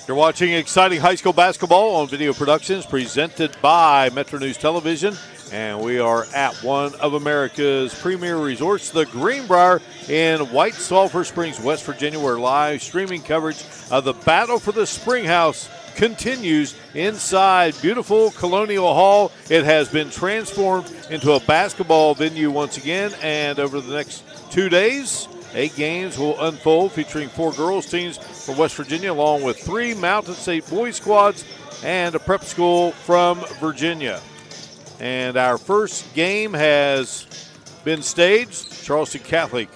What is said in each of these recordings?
You're watching exciting high school basketball on Video Productions presented by Metro News Television. And we are at one of America's premier resorts, the Greenbrier in White Sulphur Springs, West Virginia, where live streaming coverage of the Battle for the Springhouse continues inside beautiful Colonial Hall. It has been transformed into a basketball venue once again, and over the next 2 days, 8 games will unfold featuring 4 girls teams from West Virginia along with 3 Mountain State boys squads and a prep school from Virginia. And our first game has been staged. Charleston Catholic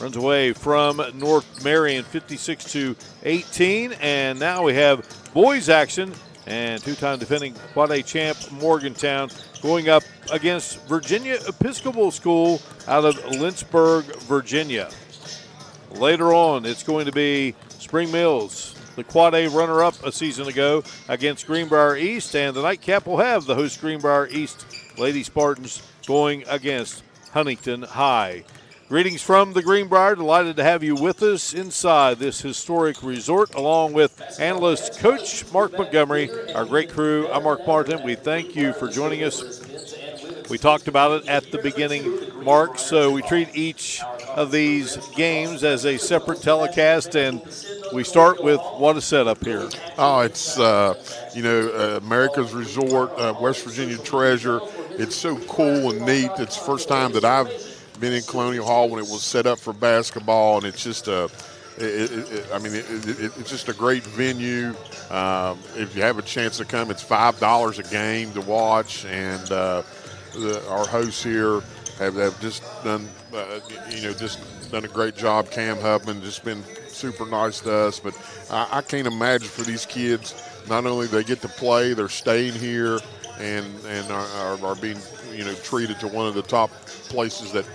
runs away from North Marion 56-18. And now we have boys action and 2-time defending Quad A champ Morgantown going up against Virginia Episcopal School out of Lynchburg, Virginia. Later on, it's going to be Spring Mills, the Quad A runner-up a season ago, against Greenbrier East, and the nightcap will have the host Greenbrier East Lady Spartans going against Huntington High. Greetings from the Greenbrier. Delighted to have you with us inside this historic resort, along with analyst Coach Mark Montgomery, our great crew. I'm Mark Martin. We thank you for joining us. We talked about it at the beginning, Mark, so we treat each of these games as a separate telecast, and we start with what is set up here. Oh, it's, America's Resort, West Virginia Treasure. It's so cool and neat. It's the first time that I've been in Colonial Hall when it was set up for basketball, and it's just it's just a great venue. If you have a chance to come, it's $5 a game to watch, and our hosts here have just done, done a great job. Cam Hubman just been super nice to us, but I can't imagine for these kids. Not only they get to play, they're staying here and are being treated to one of the top places that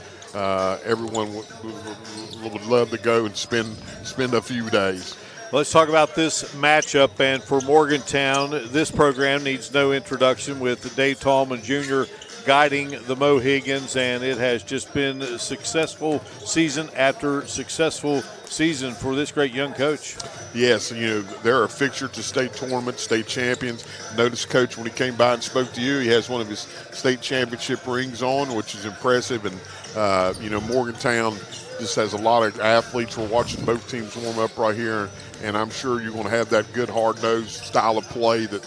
everyone would love to go and spend a few days. Let's talk about this matchup, and for Morgantown, this program needs no introduction with Dave Tallman Jr. guiding the Mohigans, and it has just been a successful season after successful season for this great young coach. Yes, they're a fixture to state tournaments, state champions. Notice, Coach, when he came by and spoke to you, he has one of his state championship rings on, which is impressive. And, Morgantown just has a lot of athletes. We're watching both teams warm up right here, and I'm sure you're going to have that good, hard-nosed style of play that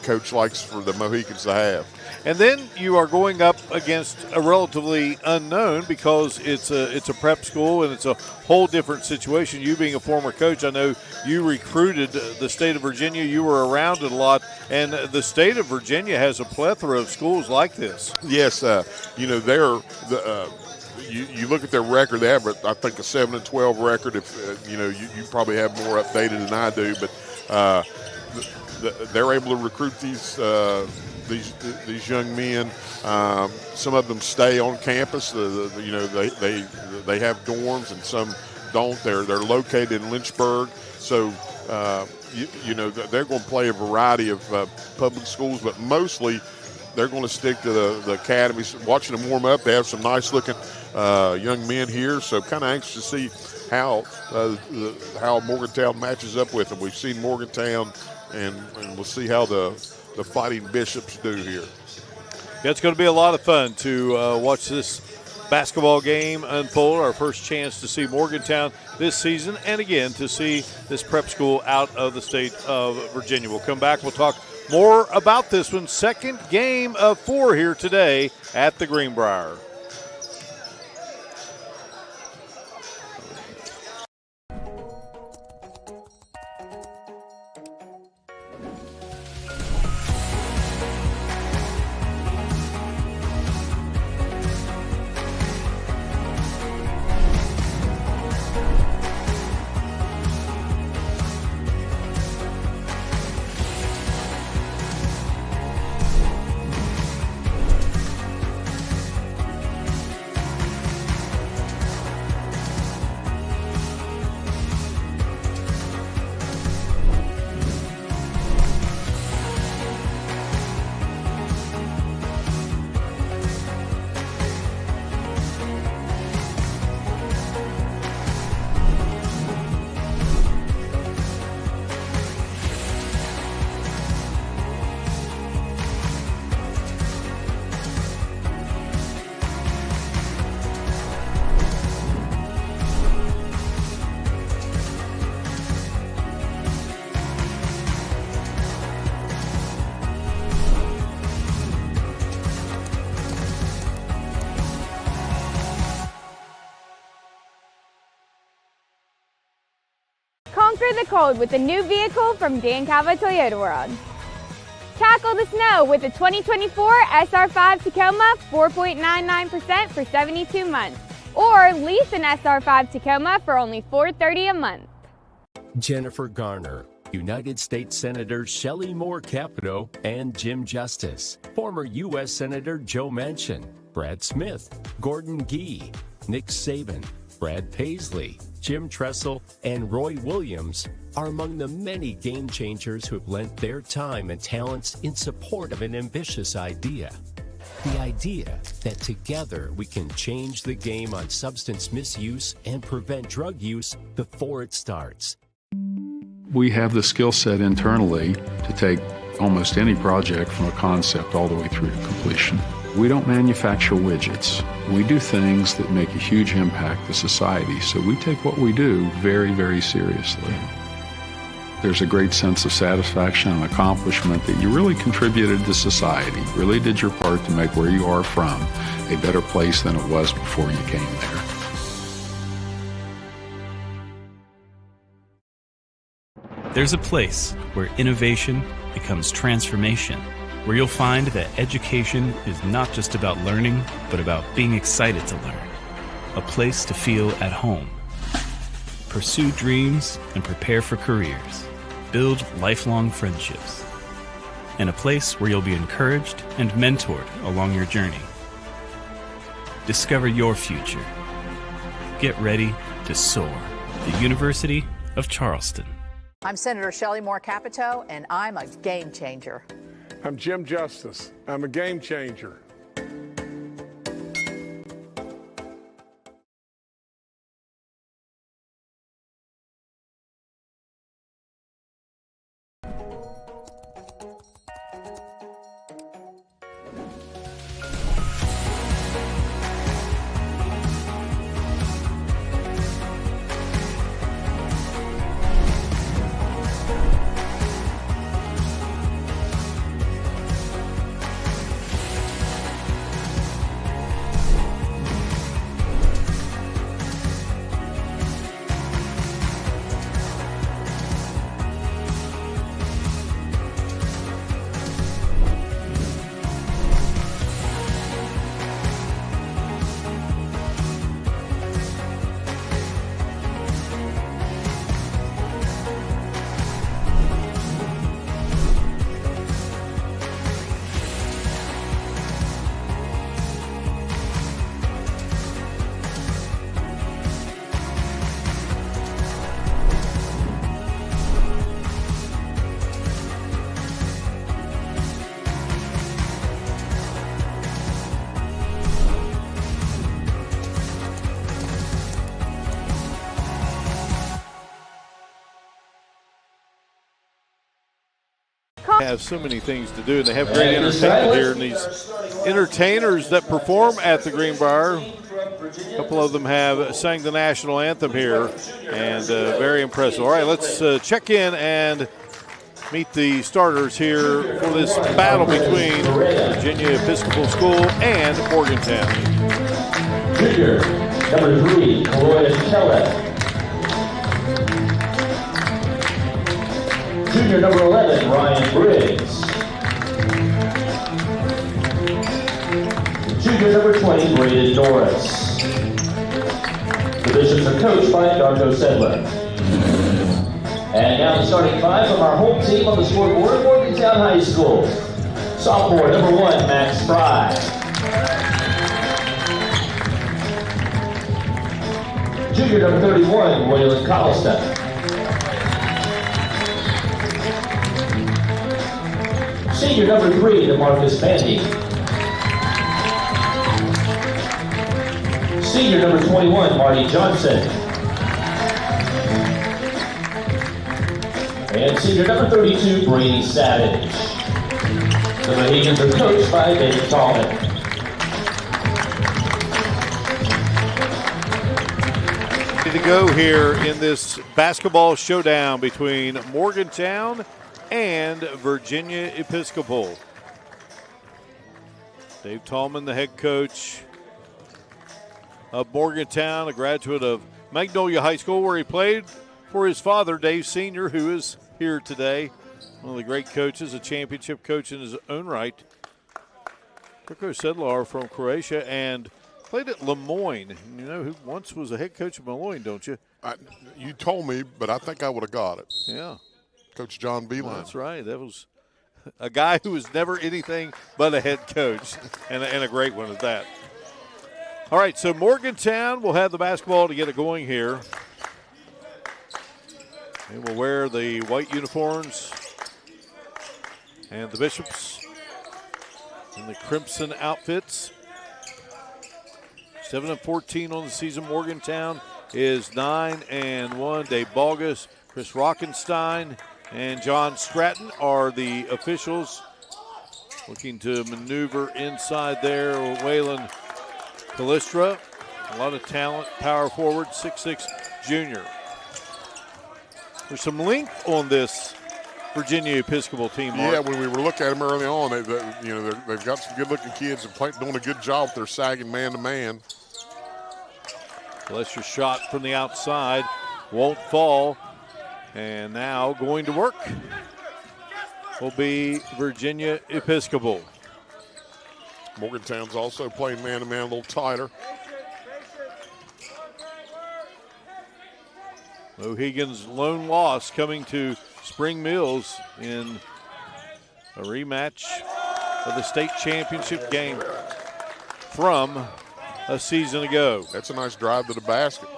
Coach likes for the Mohicans to have. And then you are going up against a relatively unknown because it's a prep school and it's a whole different situation. You being a former coach, I know you recruited the state of Virginia. You were around it a lot, and the state of Virginia has a plethora of schools like this. Yes, you look at their record. They have, I think, a 7-12 record. If you probably have more updated than I do, but they're able to recruit these young men. Some of them stay on campus. They have dorms, and some don't. They're located in Lynchburg, so they're going to play a variety of public schools, but mostly they're going to stick to the academies. Watching them warm up, they have some nice looking young men here, so kind of anxious to see how Morgantown matches up with them. We've seen Morgantown, and we'll see how the Fighting Bishops do here. Yeah, it's going to be a lot of fun to watch this basketball game unfold. Our first chance to see Morgantown this season, and again to see this prep school out of the state of Virginia. We'll come back. We'll talk more about this one. Second game of 4 here today at the Greenbrier. conquer the cold with a new vehicle from Dan Calva Toyota World. Tackle the snow with the 2024 SR5 Tacoma 4.99% for 72 months. Or lease an SR5 Tacoma for only $430 a month. Jennifer Garner, United States Senator Shelley Moore Capito, and Jim Justice, former U.S. Senator Joe Manchin, Brad Smith, Gordon Gee, Nick Saban, Brad Paisley, Jim Tressel, and Roy Williams are among the many game changers who have lent their time and talents in support of an ambitious idea. The idea that together we can change the game on substance misuse and prevent drug use before it starts. We have the skill set internally to take almost any project from a concept all the way through to completion. We don't manufacture widgets. We do things that make a huge impact to society, so we take what we do very, very seriously. There's a great sense of satisfaction and accomplishment that you really contributed to society, really did your part to make where you are from a better place than it was before you came there. There's a place where innovation becomes transformation, where you'll find that education is not just about learning, but about being excited to learn. A place to feel at home. Pursue dreams and prepare for careers. Build lifelong friendships. And a place where you'll be encouraged and mentored along your journey. Discover your future. Get ready to soar. The University of Charleston. I'm Senator Shelley Moore Capito, and I'm a game changer. I'm Jim Justice. I'm a game changer. Have so many things to do, and they have great entertainment here, and these entertainers that perform at the Greenbrier, a couple of them have sang the national anthem here, and very impressive. All right, let's check in and meet the starters here for this battle between Virginia Episcopal School and Morgantown. Junior, number 3, Roy Kellett. Junior number 11, Ryan Briggs. Junior number 20, Braden Norris. The Bishops are coached by Darko Sedler. And now the starting 5 from our home team on the scoreboard, Morgantown High School. Sophomore number 1, Max Fry. Junior number 31, Waylon Colliston. Senior number 3, DeMarcus Bandy. Senior number 21, Marty Johnson. And senior number 32, Brady Savage. The Mohigans are coached by David Tallman. To go here in this basketball showdown between Morgantown and Virginia Episcopal. Dave Tallman, the head coach of Morgantown, a graduate of Magnolia High School where he played for his father, Dave Sr., who is here today. One of the great coaches, a championship coach in his own right. Darko Sedlar from Croatia and played at Lemoyne. You know who once was a head coach at Lemoyne, don't you? You told me, but I think I would have got it. Yeah. Coach John Beeline. That's right. That was a guy who was never anything but a head coach, and a great one at that. All right, so Morgantown will have the basketball to get it going here. They will wear the white uniforms, and the Bishops in the crimson outfits. 7-14 on the season. Morgantown is 9-1. Dave Balgus, Chris Rockenstein, and John Stratton are the officials. Looking to maneuver inside there. Waylon Callistra, a lot of talent, power forward, 6'6" junior. There's some length on this Virginia Episcopal team, Mark. Yeah, when we were looking at them early on, they've got some good-looking kids and doing a good job with their sagging man-to-man. Callistra's shot from the outside won't fall. And now going to work will be Virginia Episcopal. Morgantown's also playing man-to-man a little tighter. Mohigans' lone loss coming to Spring Mills in a rematch of the state championship game from a season ago. That's a nice drive to the basket.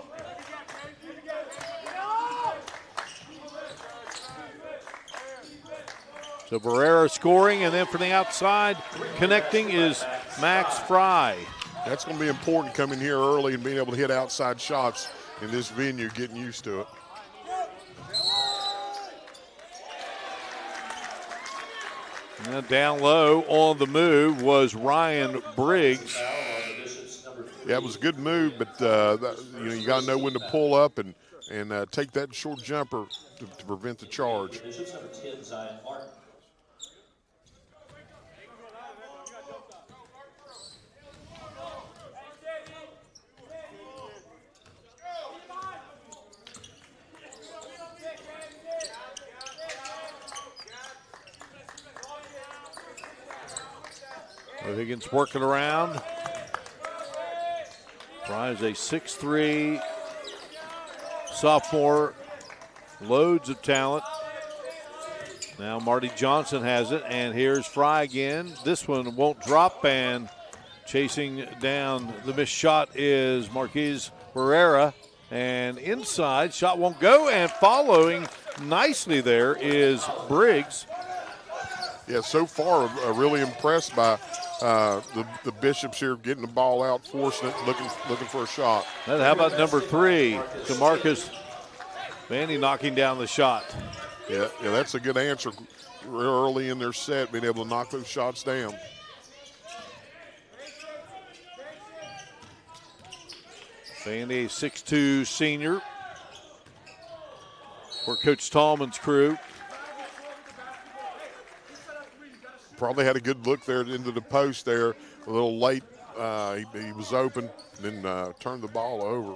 So Barrera scoring, and then from the outside, connecting is Max Fry. That's going to be important coming here early and being able to hit outside shots in this venue, getting used to it. And down low on the move was Ryan Briggs. Yeah, it was a good move, but you got to know when to pull up and take that short jumper to prevent the charge. Higgins working around. Fry is a 6'3" sophomore, loads of talent. Now Marty Johnson has it, and here's Fry again. This one won't drop, and chasing down the missed shot is Marquise Barrera. And inside, shot won't go, and following nicely there is Briggs. Yeah, so far, really impressed by the Bishops here getting the ball out, forcing it, looking for a shot. And how about number 3, DeMarcus Vandy knocking down the shot. Yeah, that's a good answer early in their set, being able to knock those shots down. Vandy, a 6'2" senior for Coach Tallman's crew. Probably had a good look there into the post there. A little late. He was open, then turned the ball over.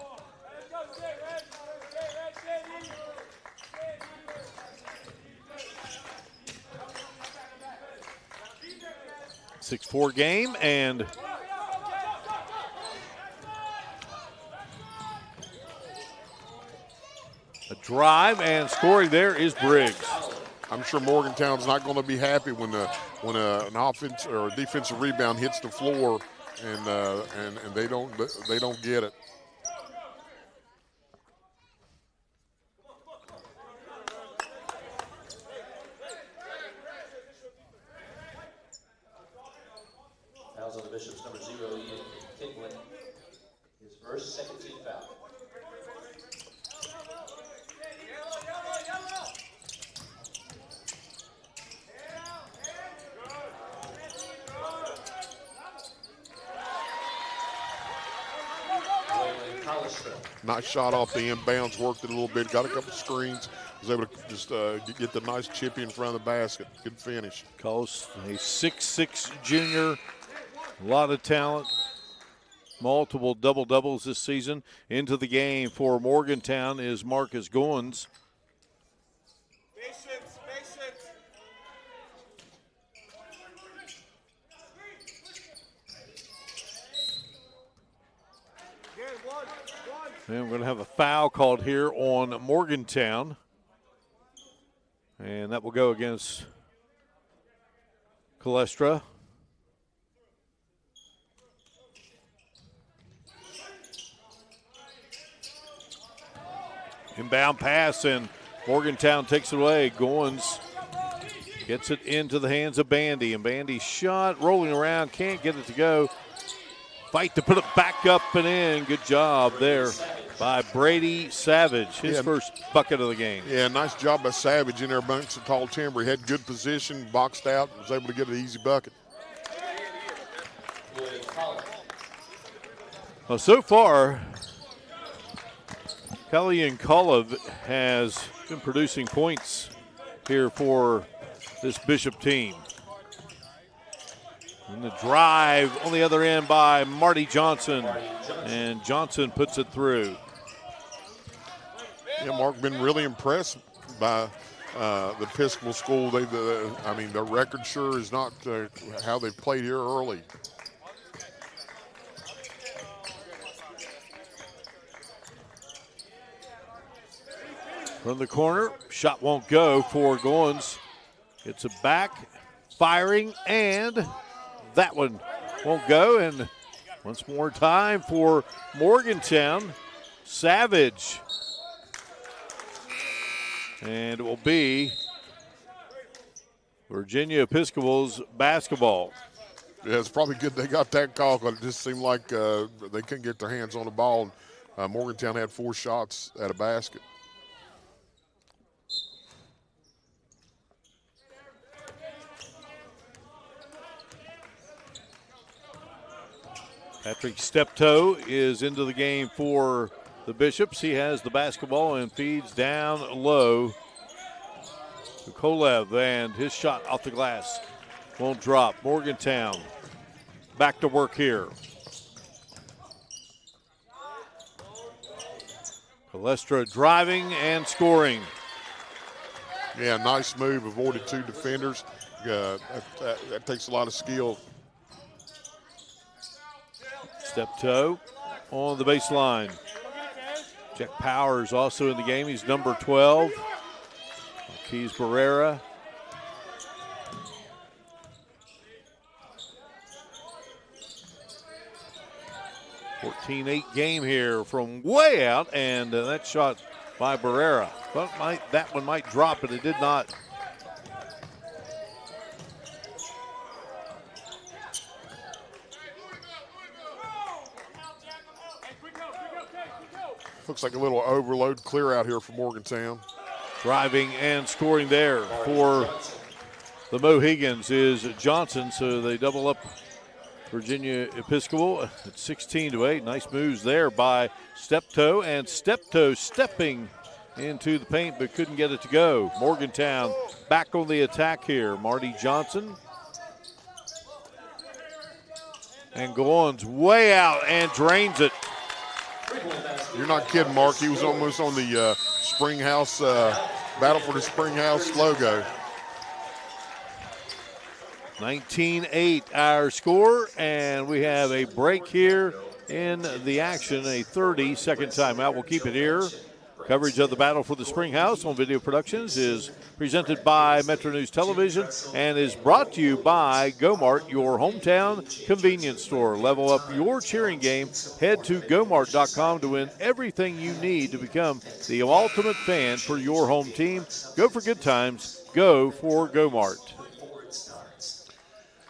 .64 game, and a drive, and scoring there is Briggs. I'm sure Morgantown's not going to be happy when an offense or a defensive rebound hits the floor and they don't get it. Fouls on the Bishops, number 0, Ian Kinglin. His first, second team foul. Nice shot off the inbounds, worked it a little bit, got a couple screens, was able to just get the nice chip in front of the basket. Good finish. Collis, a 6'6" junior, a lot of talent. multiple double-doubles this season. Into the game for Morgantown is Marcus Goins. And we're going to have a foul called here on Morgantown. And that will go against Calestra. Inbound pass, and Morgantown takes it away. Goins gets it into the hands of Bandy, and Bandy's shot rolling around, can't get it to go. Fight to put it back up and in. Good job there by Brady Savage, his first bucket of the game. Yeah, nice job by Savage in there amongst the tall timber. He had good position, boxed out, was able to get an easy bucket. Well, so far, Kellyanne Collov has been producing points here for this Bishop team. And the drive on the other end by Marty Johnson, and Johnson puts it through. Yeah, Mark, been really impressed by the Episcopal school. I mean, their record sure is not how they played here early. From the corner, shot won't go for Goins. It's a back, firing, and that one won't go. And once more time for Morgantown. Savage. And it will be Virginia Episcopal's basketball. Yeah, it's probably good they got that call because it just seemed like they couldn't get their hands on the ball. Morgantown had 4 shots at a basket. Patrick Steptoe is into the game for the Bishops. He has the basketball and feeds down low to Kolev, and his shot off the glass won't drop. Morgantown back to work here. Calestra driving and scoring. Yeah, nice move, avoided 2 defenders. That takes a lot of skill. Steptoe on the baseline. Jack Powers also in the game. He's number 12. Keys Barrera. .14-8 game here from way out, and that shot by Barrera. But that one might drop, but it did not. Looks like a little overload clear out here for Morgantown. Driving and scoring there for the Mohigans is Johnson, so they double up Virginia Episcopal at 16-8. Nice moves there by Steptoe, and Steptoe stepping into the paint but couldn't get it to go. Morgantown back on the attack here. Marty Johnson. And Goins way out and drains it. You're not kidding, Mark. He was almost on the Springhouse, Battle for the Springhouse logo. 19-8 our score, and we have a break here in the action, a 30-second timeout. We'll keep it here. Coverage of the Battle for the Springhouse on Video Productions is presented by Metro News Television and is brought to you by Go-Mart, your hometown convenience store. Level up your cheering game. Head to gomart.com to win everything you need to become the ultimate fan for your home team. Go for good times. Go for Go-Mart.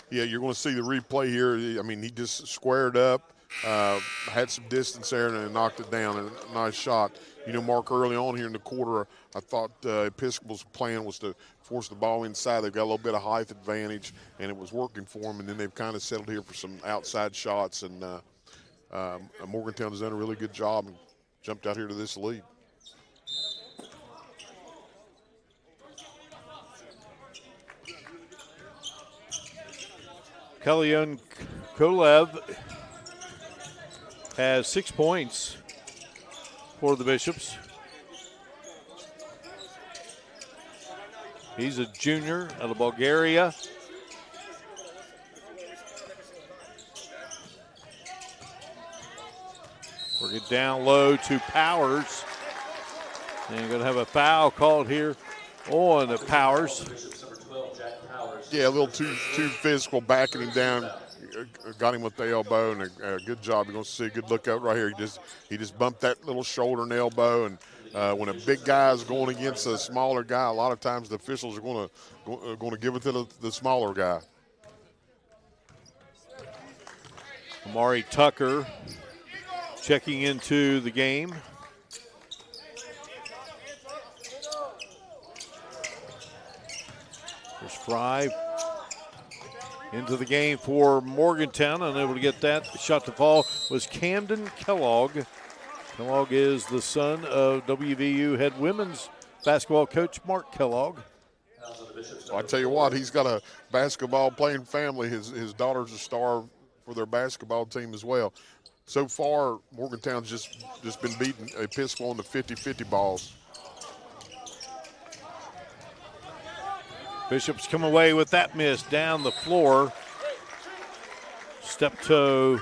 Yeah, you're going to see the replay here. I mean, he just squared up, had some distance there, and then knocked it down. A nice shot. You know, Mark, early on here in the quarter, I thought Episcopal's plan was to force the ball inside. They've got a little bit of height advantage, and it was working for them. And then they've kind of settled here for some outside shots. And Morgantown has done a really good job and jumped out here to this lead. Kellyanne Kolev has 6 points for the Bishops. He's a junior out of Bulgaria. Work it down low to Powers. And going to have a foul called here on Powers. Yeah, a little too physical, backing him down. Got him with the elbow, and a good job. You're going to see a good look out right here. He just bumped that little shoulder and elbow, and when a big guy is going against a smaller guy, a lot of times the officials are going to give it to the smaller guy. Amari Tucker checking into the game. There's Fry into the game for Morgantown. Unable to get that shot to fall was Camden Kellogg. Kellogg is the son of WVU head women's basketball coach Mark Kellogg. Well, I tell you what, he's got a basketball playing family. His daughter's a star for their basketball team as well. So far, Morgantown's just been beating Episcopal on the 50-50 balls. Bishops come away with that miss down the floor. Step toe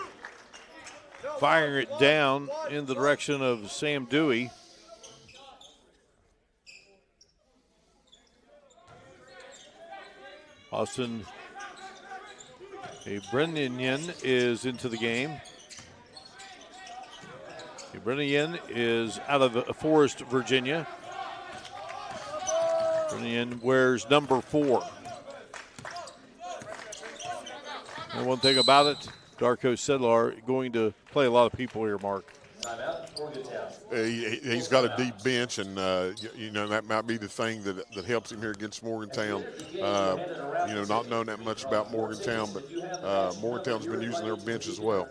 firing it down in the direction of Sam Dewey. Austin Brennan is into the game. Brennan is out of Forest, Virginia. Brennan wears number 4. And one thing about it, Darko Sedlar going to play a lot of people here, Mark. He's got a deep bench, and that might be the thing that helps him here against Morgantown. Not knowing that much about Morgantown, but Morgantown's been using their bench as well.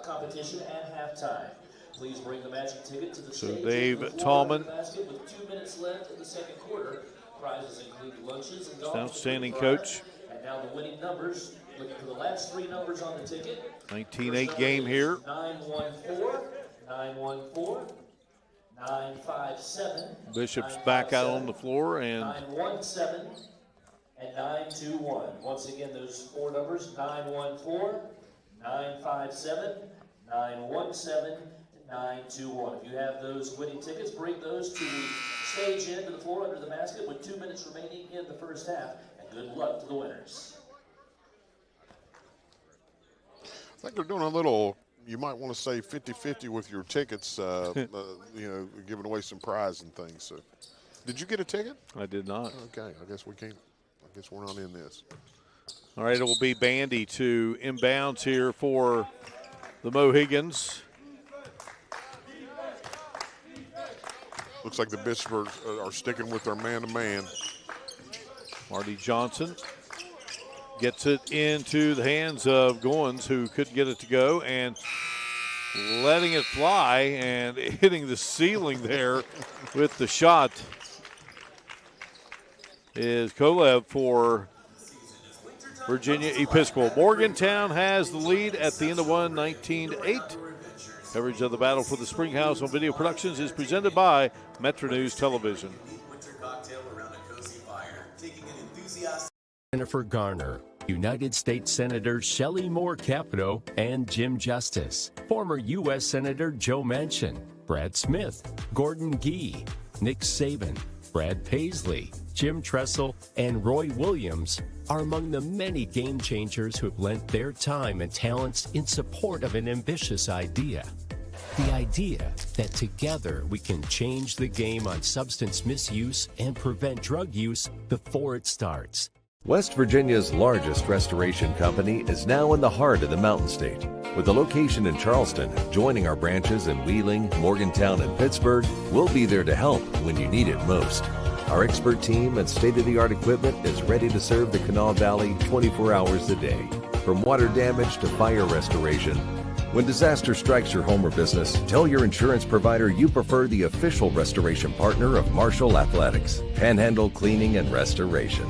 Competition at halftime. Please bring the magic ticket to the So stage. Dave Tallman, With 2 minutes left in the second quarter. Prizes include lunches and outstanding coach. And now the winning numbers. Looking for the last 3 numbers on the ticket. 19-8 game here. 914, 914, 957. Bishops back out on the floor, and 917 and 921. Once again, those 4 numbers: 914, 957, 917, and 921. If you have those winning tickets, bring those to the stage end to the floor under the basket with 2 minutes remaining in the first half. And good luck to the winners. I think they're doing a little, you might want to say 50-50 with your tickets, giving away some prize and things. So, did you get a ticket? I did not. Okay, I guess we can't. I guess we're not in this. All right, it will be Bandy to inbounds here for the Mohigans. Looks like the Bishops are sticking with their man-to-man. Marty Johnson gets it into the hands of Goins, who couldn't get it to go, and letting it fly and hitting the ceiling there with the shot is Kolev for Virginia Episcopal. Morgantown has the lead at the end of one, 19-8. Coverage of the battle for the Springhouse on Video Productions is presented by Metro News Television. Jennifer Garner, United States Senator Shelley Moore Capito, and Jim Justice, former U.S. Senator Joe Manchin, Brad Smith, Gordon Gee, Nick Saban, Brad Paisley, Jim Tressel, and Roy Williams are among the many game changers who have lent their time and talents in support of an ambitious idea. The idea that together we can change the game on substance misuse and prevent drug use before it starts. West Virginia's largest restoration company is now in the heart of the Mountain State. With a location in Charleston, joining our branches in Wheeling, Morgantown, and Pittsburgh, we'll be there to help when you need it most. Our expert team and state-of-the-art equipment is ready to serve the Kanawha Valley 24 hours a day. From water damage to fire restoration. When disaster strikes your home or business, tell your insurance provider you prefer the official restoration partner of Marshall Athletics, Panhandle Cleaning and Restoration.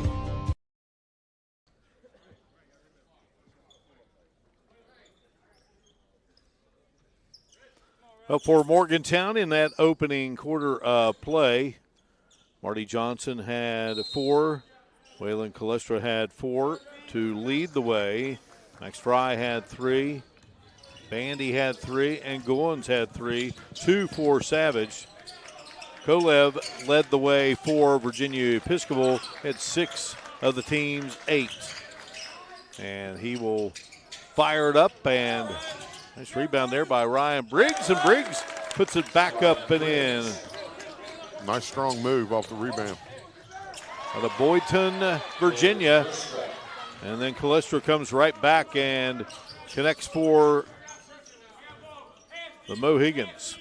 Well, for Morgantown in that opening quarter of play, Marty Johnson had 4. Waylon Calestra had 4 to lead the way. Max Fry had 3. Bandy had 3. And Goins had 3. 2 for Savage. Kolev led the way for Virginia Episcopal. Had 6 of the team's 8. And he will fire it up, and nice rebound there by Ryan Briggs, and Briggs puts it back up and in. Nice strong move off the rebound. Out of Boydton, Virginia. And then Calestra comes right back and connects for the Mohigans.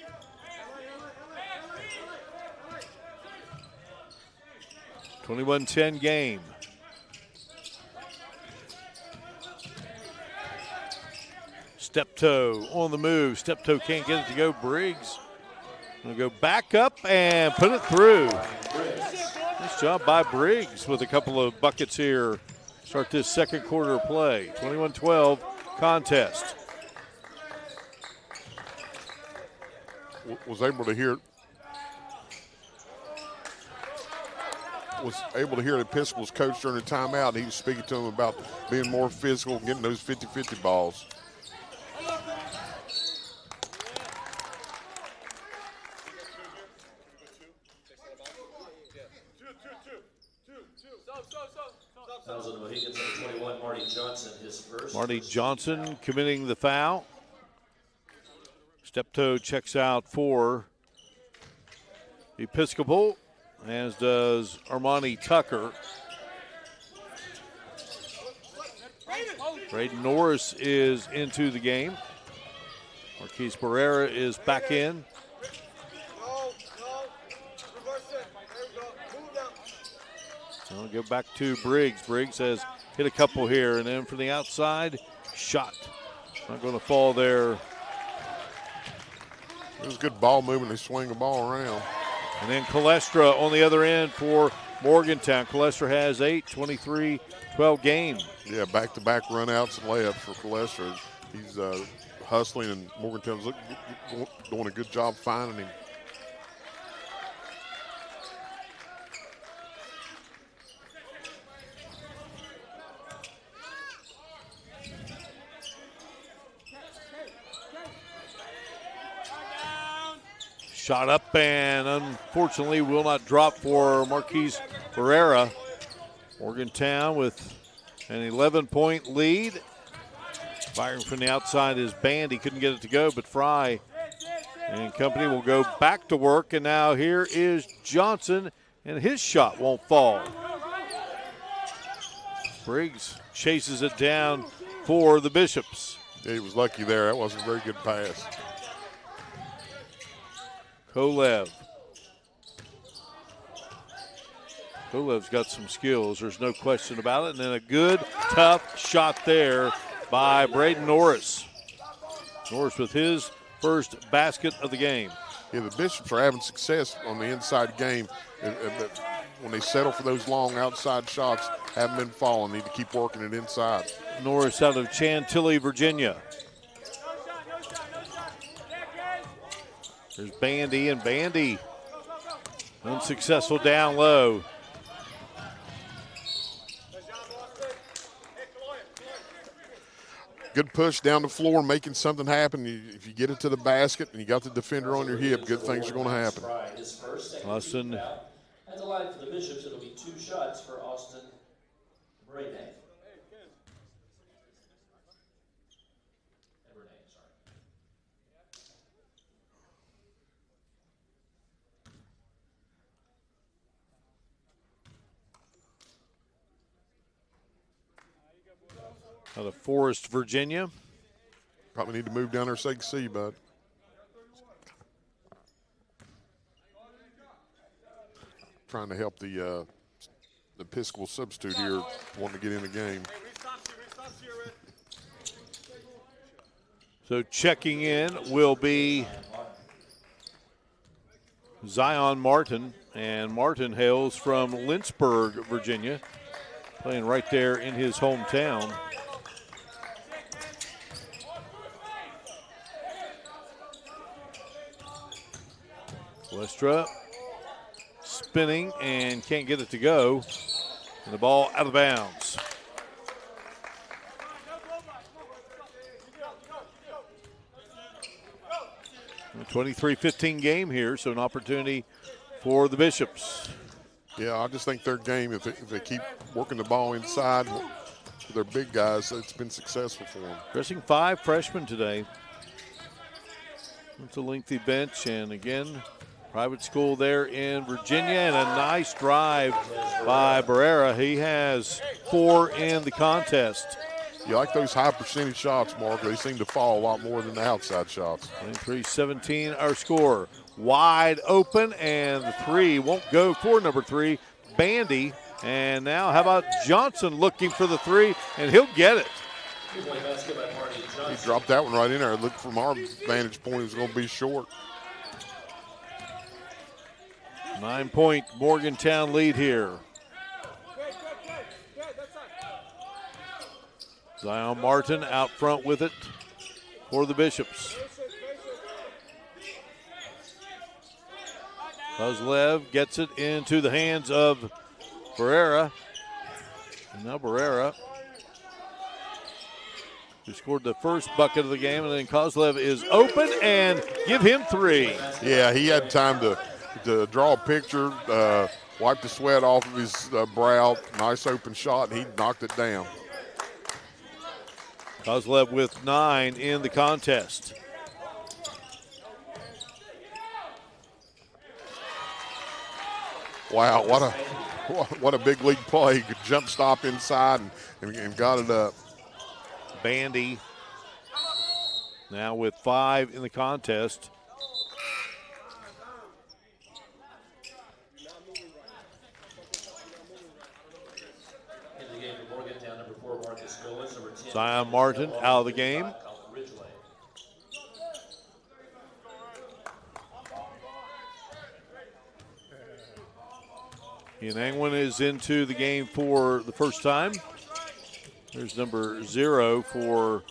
.10 game. Steptoe on the move. Steptoe can't get it to go. Briggs going to go back up and put it through. Nice job by Briggs with a couple of buckets here. Start this second quarter of play. 21-12 contest. Was able to hear Episcopal's coach during the timeout. He was speaking to him about being more physical, getting those 50-50 balls. Marty Johnson committing the foul. Steptoe checks out for Episcopal, as does Armani Tucker. Braden Norris is into the game. Marquise Pereira is back in. So I'll go back to Briggs. Briggs has hit a couple here, and then from the outside, shot. Not going to fall there. It was good ball movement. They swing the ball around. And then Calestra on the other end for Morgantown. Calestra has 8, 23-12 game. Yeah, back-to-back run-outs and layups for Calestra. He's hustling, and Morgantown's doing a good job finding him. Shot up and unfortunately will not drop for Marquise Pereira. Morgantown with an 11-point lead. Firing from the outside is Band. He couldn't get it to go, but Fry and company will go back to work. And now here is Johnson, and his shot won't fall. Briggs chases it down for the Bishops. Yeah, he was lucky there. That wasn't a very good pass. Kolev's got some skills. There's no question about it. And then a good, tough shot there by Braden Norris. Norris with his first basket of the game. Yeah, the Bishops are having success on the inside game. When they settle for those long outside shots, haven't been falling. Need to keep working it inside. Norris out of Chantilly, Virginia. There's Bandy, and Bandy unsuccessful down low. Good push down the floor, making something happen. If you get it to the basket and you got the defender on your hip, good things are going to happen. Austin. At the line for the Bishops, it'll be 2 shots for Austin Brayday. Out of Forest, Virginia. Probably need to move down there so you can see, bud. Trying to help the Episcopal substitute here, wanting to get in the game. So checking in will be Zion Martin, and Martin hails from Lynchburg, Virginia, playing right there in his hometown. Westra spinning and can't get it to go. And the ball out of bounds. A 23-15 game here, so an opportunity for the Bishops. Yeah, I just think their game, if they keep working the ball inside with their big guys, it's been successful for them. Dressing 5 freshmen today. It's a lengthy bench, and again, private school there in Virginia, and a nice drive by Barrera. He has 4 in the contest. You like those high percentage shots, Mark. They seem to fall a lot more than the outside shots. 23-17 our score. Wide open, and the 3 won't go for number 3, Bandy. And now how about Johnson looking for the 3, and he'll get it. He dropped that one right in there. It looked from our vantage point, it was going to be short. 9-point Morgantown lead here. Zion Martin out front with it for the Bishops. Kozlev gets it into the hands of Barrera. And now Barrera, who scored the first bucket of the game, and then Kozlev is open and give him 3. Yeah, he had time to draw a picture, wipe the sweat off of his brow. Nice open shot, and he knocked it down. Kozlev with 9 in the contest. Wow, what a big league play. He could jump stop inside and got it up. Bandy now with 5 in the contest. Zion Martin out of the game. Ian Angwin is into the game for the first time. There's number 0 for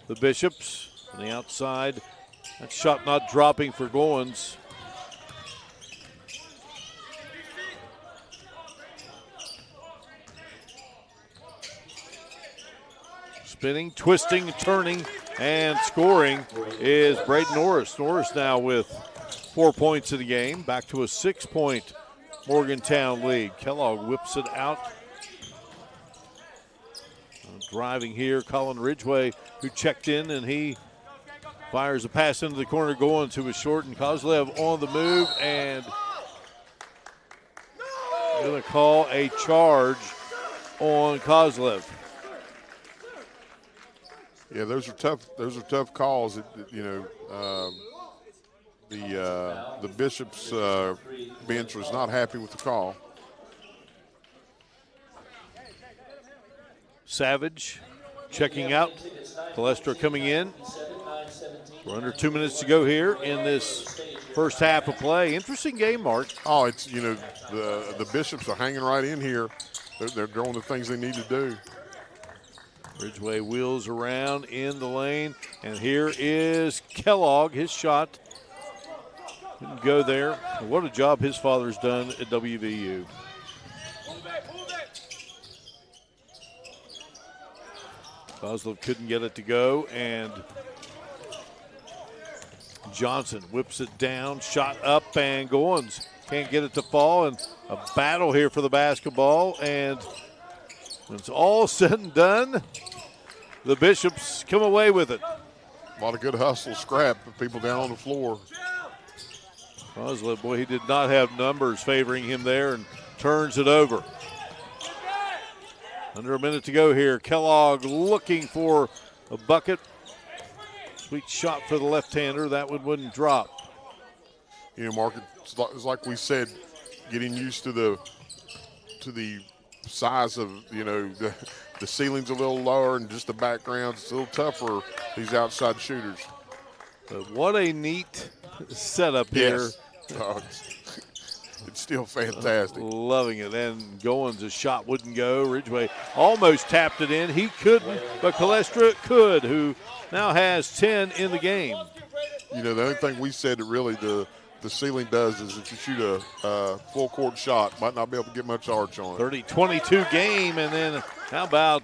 the Bishops on the outside. That shot not dropping for Goins. Spinning, twisting, turning, and scoring is Braden Norris. Norris now with 4 points in the game. Back to a 6-point Morgantown lead. Kellogg whips it out. Driving here, Colin Ridgway, who checked in, and he fires a pass into the corner. Goins, who was short, and Kozlev on the move, and going to call a charge on Kozlev. Yeah, those are tough. Those are tough calls. The Bishops bench was not happy with the call. Savage checking out. Palestra coming in. We're under 2 minutes to go here in this first half of play. Interesting game, Mark. Oh, it's the Bishops are hanging right in here. They're doing the things they need to do. Ridgway wheels around in the lane, and here is Kellogg. His shot didn't go there. What a job his father's done at WVU. Kozlev couldn't get it to go, and Johnson whips it down, shot up, and Goins can't get it to fall, and a battle here for the basketball, and when it's all said and done, the Bishops come away with it. A lot of good hustle, scrap of people down on the floor. Kozlev, boy, he did not have numbers favoring him there, and turns it over. Under a minute to go here. Kellogg looking for a bucket. Sweet shot for the left-hander. That one wouldn't drop. You know, Mark, it's like we said, getting used to the size of, the ceiling's a little lower and just the background's a little tougher, these outside shooters. But what a neat setup here. Oh, it's still fantastic. Loving it. And Goins' a shot wouldn't go. Ridgway almost tapped it in. He couldn't, but Palestra could, who now has 10 in the game. The only thing we said that really the the ceiling does is if you shoot a full court shot, might not be able to get much arch on it. 30-22 game, and then how about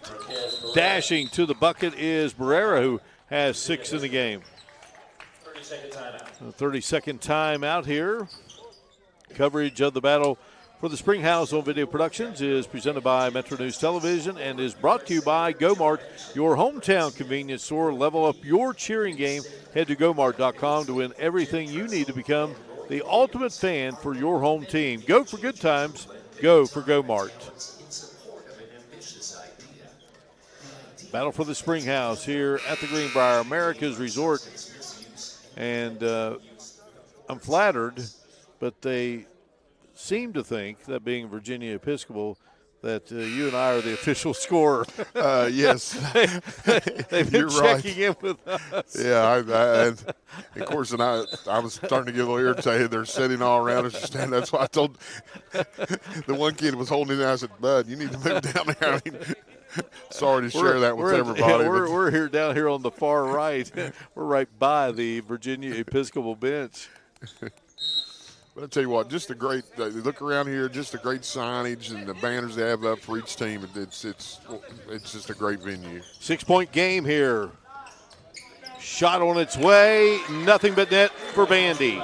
dashing to the bucket is Barrera, who has 6 in the game. 30-second timeout here. Coverage of the battle for the Springhouse on Video Productions is presented by Metro News Television and is brought to you by Go-Mart, your hometown convenience store. Level up your cheering game. Head to gomart.com to win everything you need to become the ultimate fan for your home team. Go for good times. Go for Go-Mart. Battle for the Springhouse here at the Greenbrier, America's Resort. And I'm flattered, but they seem to think, that being Virginia Episcopal, that you and I are the official scorer. Yes. They've been checking in with us. Yeah, and of course, I was starting to get a little irritated. They're sitting all around us. That's why I told the one kid who was holding it. I said, "Bud, you need to move down there." I mean, sorry to share that with everybody. Yeah, we're here down here on the far right. We're right by the Virginia Episcopal bench. But I'll tell you what, just a great look around here, just a great signage and the banners they have up for each team. It's just a great venue. 6-point game here. Shot on its way, nothing but net for Bandy.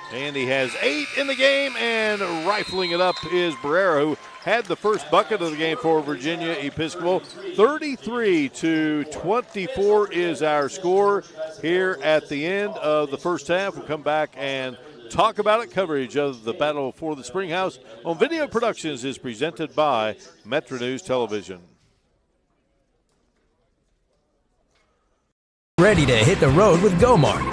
Bandy has 8 in the game, and rifling it up is Barrera, who had the first bucket of the game for Virginia Episcopal. 33-24 is our score here at the end of the first half. We'll come back and talk about it. Coverage of the battle for the Springhouse on Video Productions is presented by Metro News Television. Ready to hit the road with Go-Mart.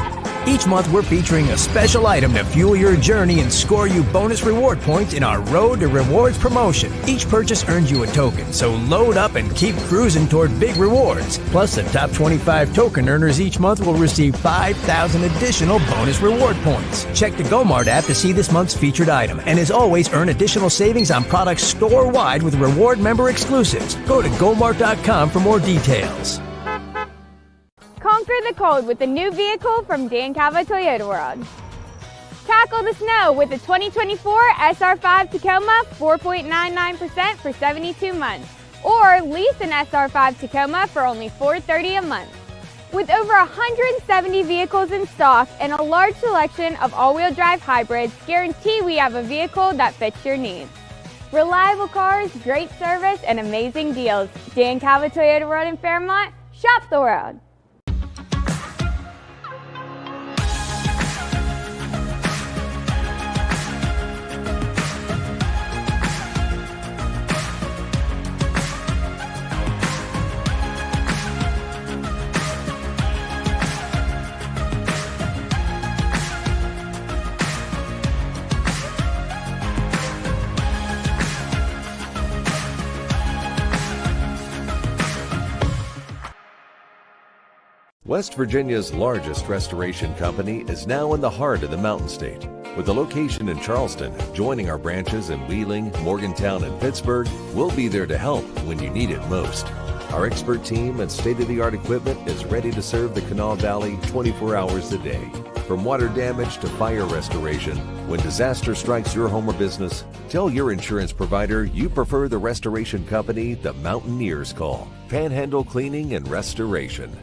Each month, we're featuring a special item to fuel your journey and score you bonus reward points in our Road to Rewards promotion. Each purchase earns you a token, so load up and keep cruising toward big rewards. Plus, the top 25 token earners each month will receive 5,000 additional bonus reward points. Check the Go-Mart app to see this month's featured item. And as always, earn additional savings on products store-wide with reward member exclusives. Go to gomart.com for more details. Conquer the cold with the new vehicle from Dan Calva Toyota World. Tackle the snow with the 2024 SR5 Tacoma 4.99% for 72 months. Or lease an SR5 Tacoma for only $430 a month. With over 170 vehicles in stock and a large selection of all-wheel drive hybrids, guarantee we have a vehicle that fits your needs. Reliable cars, great service, and amazing deals. Dan Calva Toyota World in Fairmont. Shop the world. West Virginia's largest restoration company is now in the heart of the Mountain State. With a location in Charleston, joining our branches in Wheeling, Morgantown, and Pittsburgh, we'll be there to help when you need it most. Our expert team and state-of-the-art equipment is ready to serve the Kanawha Valley 24 hours a day. From water damage to fire restoration, when disaster strikes your home or business, tell your insurance provider you prefer the restoration company the Mountaineers call. Panhandle Cleaning and Restoration.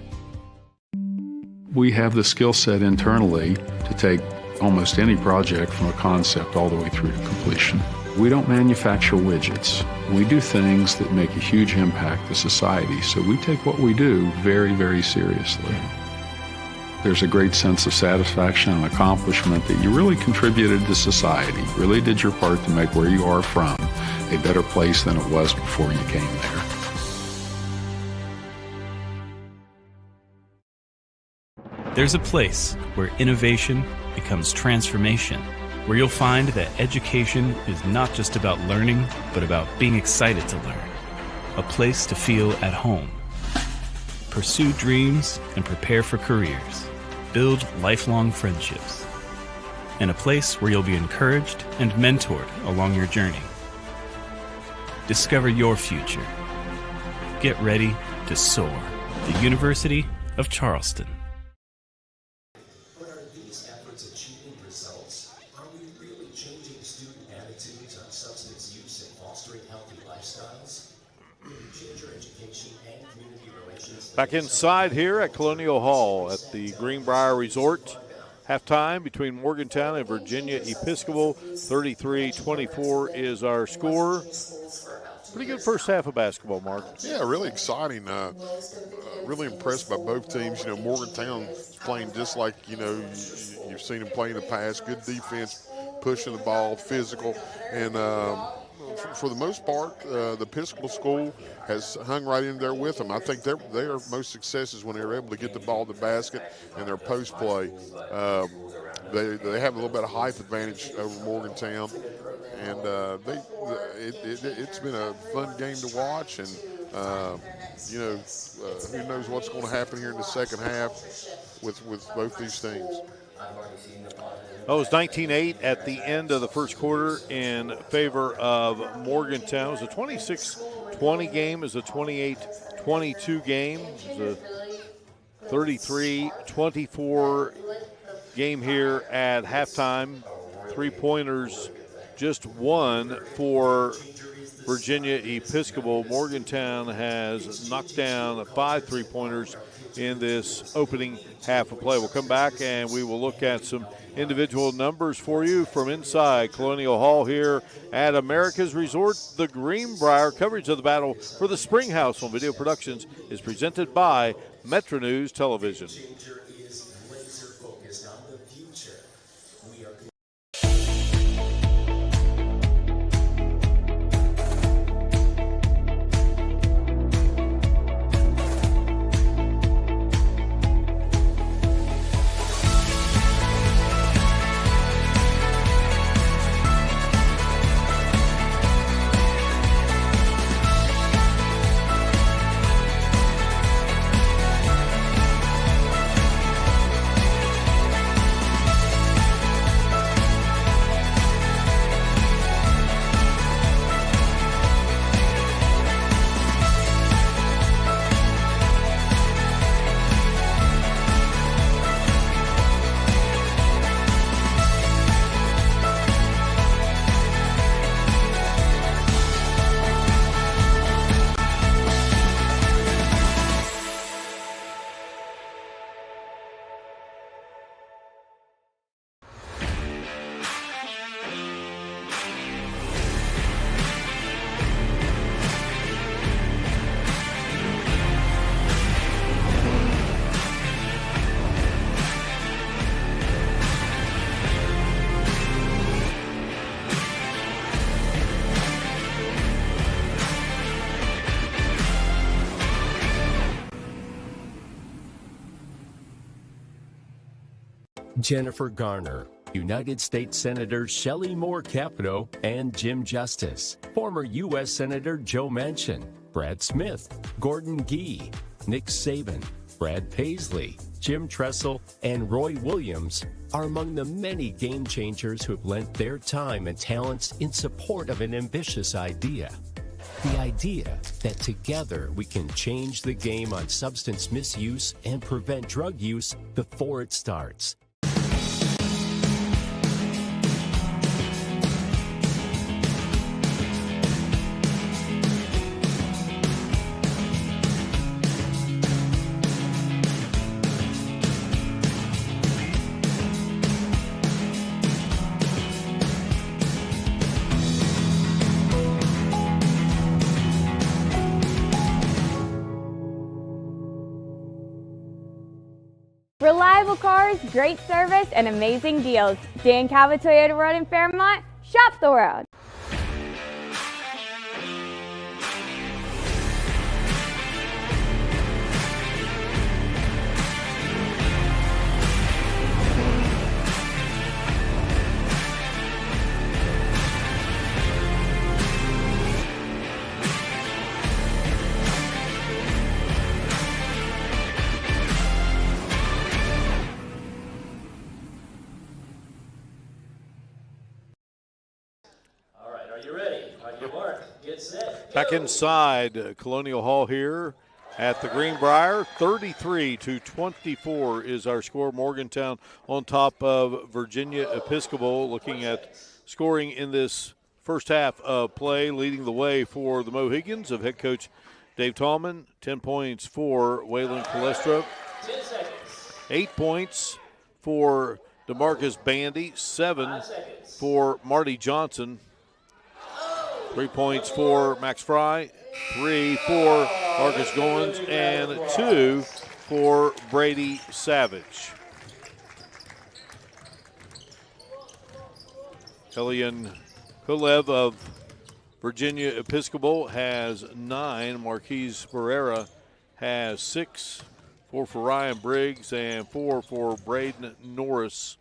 We have the skill set internally to take almost any project from a concept all the way through to completion. We don't manufacture widgets. We do things that make a huge impact to society, so we take what we do very, very seriously. There's a great sense of satisfaction and accomplishment that you really contributed to society, really did your part to make where you are from a better place than it was before you came there. There's a place where innovation becomes transformation, where you'll find that education is not just about learning, but about being excited to learn. A place to feel at home. Pursue dreams and prepare for careers. Build lifelong friendships. And a place where you'll be encouraged and mentored along your journey. Discover your future. Get ready to soar. The University of Charleston. these efforts achieving results? Are we really changing student attitudes on substance use and fostering healthy lifestyles? Ginger education and community relations. Back inside here at Colonial Hall at the Greenbrier Resort. Halftime between Morgantown and Virginia Episcopal. 33-24 is our score. Pretty good first half of basketball, Mark. Yeah, really exciting. Really impressed by both teams. You know, Morgantown is playing just like, you know, you've seen them play in the past. Good defense, pushing the ball, physical. And for the most part, the Episcopal school has hung right in there with them. I think their most successes when they're able to get the ball to the basket and their post play. They have a little bit of height advantage over Morgantown. And it's been a fun game to watch, and you know, who knows what's going to happen here in the second half with both these teams. Oh, it was 19-8 at the end of the first quarter in favor of Morgantown. It was a 26-20 game. It was a 28-22 game. It was a 33-24 game here at halftime. 3-pointers. Just one for Virginia Episcopal. Morgantown has knocked down 5 3-pointers in this opening half of play. We'll come back and we will look at some individual numbers for you from inside Colonial Hall here at America's Resort. The Greenbrier coverage of the battle for the Springhouse on Video Productions is presented by Metro News Television. Jennifer Garner, United States Senators Shelley Moore Capito and Jim Justice, former U.S. Senator Joe Manchin, Brad Smith, Gordon Gee, Nick Saban, Brad Paisley, Jim Tressel, and Roy Williams are among the many game changers who have lent their time and talents in support of an ambitious idea. The idea that together we can change the game on substance misuse and prevent drug use before it starts. Reliable cars, great service, and amazing deals. Dan Calva Toyota World in Fairmont. Shop the world. Back inside Colonial Hall here at the Greenbrier. 33-24 is our score. Morgantown on top of Virginia Episcopal. Looking at scoring in this first half of play, leading the way for the Mohigans of head coach Dave Tallman. 10 points for Waylon Calestro. 8 points for DeMarcus Bandy. 7 for Marty Johnson. 3 points for Max Fry. 3 for Marcus Goins. And 2 for Brady Savage. Elian Kolev of Virginia Episcopal has 9. Marquise Barrera has 6. 4 for Ryan Briggs and 4 for Braden Norris.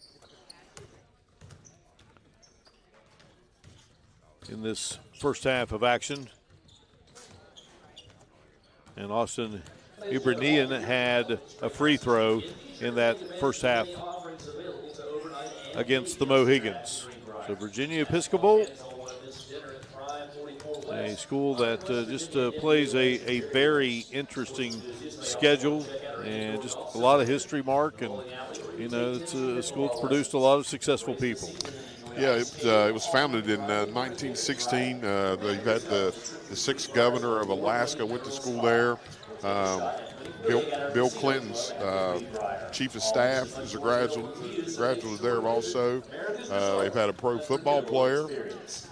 In this first half of action. And Austin Ibranian had a free throw in that first half against the Mohigans. So Virginia Episcopal, a school that just plays a very interesting schedule and just a lot of history, Mark. And, you know, it's a school that's produced a lot of successful people. Yeah, it was founded in 1916. They've had the 6th governor of Alaska went to school there. Bill Clinton's chief of staff is a graduate there also. They've had a pro football player,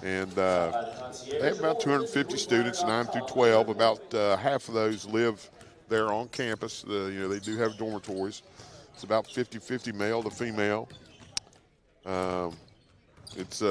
and they have about 250 students, 9 through 12. About half of those live there on campus. They do have dormitories. It's about 50-50 male to female. It's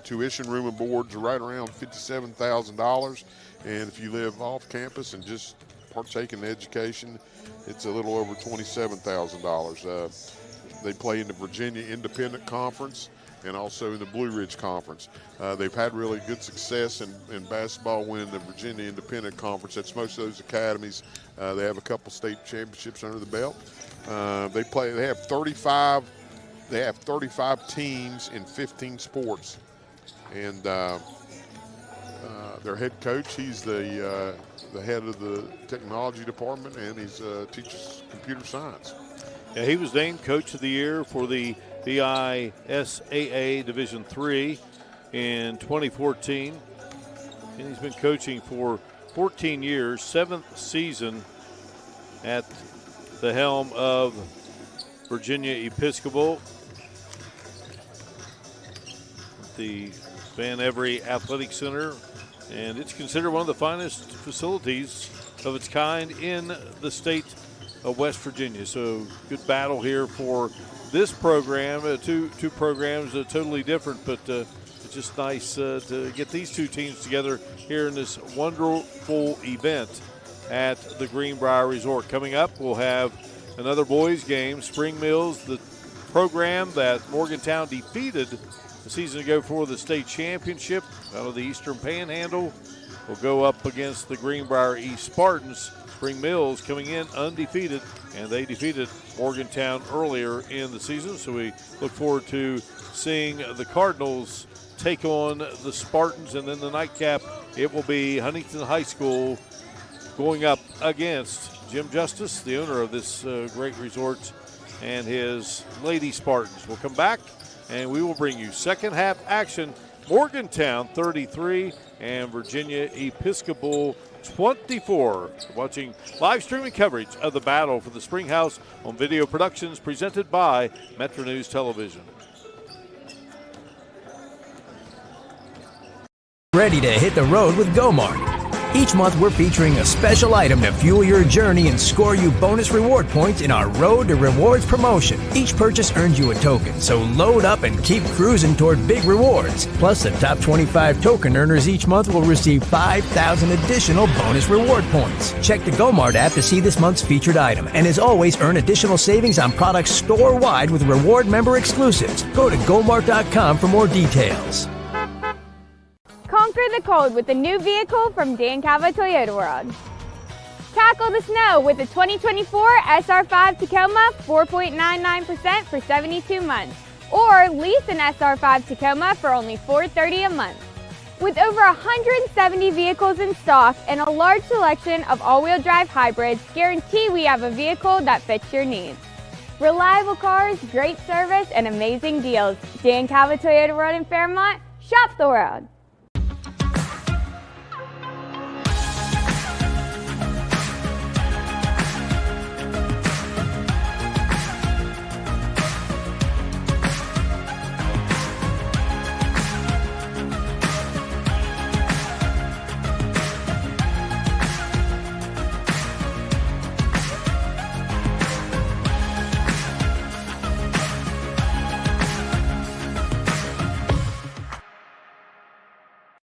tuition, room, and boards are right around $57,000, and if you live off campus and just partake in the education, it's a little over $27,000. They play in the Virginia Independent Conference and also in the Blue Ridge Conference. They've had really good success in basketball, winning the Virginia Independent Conference. That's most of those academies. They have a couple state championships under the belt. They have 35 teams in 15 sports. And their head coach, he's the head of the technology department, and he teaches computer science. Yeah, he was named Coach of the Year for the BISAA Division III in 2014. And he's been coaching for 14 years, 7th season at the helm of Virginia Episcopal. The Van Every Athletic Center, and it's considered one of the finest facilities of its kind in the state of West Virginia. So good battle here for this program. Two programs totally different, but it's just nice to get these two teams together here in this wonderful event at the Greenbrier Resort. Coming up, we'll have another boys game. Spring Mills, the program that Morgantown defeated a season ago for the state championship out of the Eastern Panhandle, will go up against the Greenbrier East Spartans. Spring Mills coming in undefeated, and they defeated Morgantown earlier in the season. So we look forward to seeing the Cardinals take on the Spartans, and then the nightcap, it will be Huntington High School going up against Jim Justice, the owner of this great resort, and his Lady Spartans. We'll come back and we will bring you second half action. Morgantown 33 and Virginia Episcopal 24. Watching live streaming coverage of the battle for the Springhouse on Video Productions, presented by Metro News Television. Ready to hit the road with GoMart. Each month, we're featuring a special item to fuel your journey and score you bonus reward points in our Road to Rewards promotion. Each purchase earns you a token, so load up and keep cruising toward big rewards. Plus, the top 25 token earners each month will receive 5,000 additional bonus reward points. Check the GoMart app to see this month's featured item. And as always, earn additional savings on products store-wide with reward member exclusives. Go to GoMart.com for more details. Conquer the cold with a new vehicle from Dan Calva Toyota World. Tackle the snow with the 2024 SR5 Tacoma 4.99% for 72 months. Or lease an SR5 Tacoma for only $430 a month. With over 170 vehicles in stock and a large selection of all-wheel drive hybrids, guarantee we have a vehicle that fits your needs. Reliable cars, great service, and amazing deals. Dan Calva Toyota World in Fairmont, shop the world.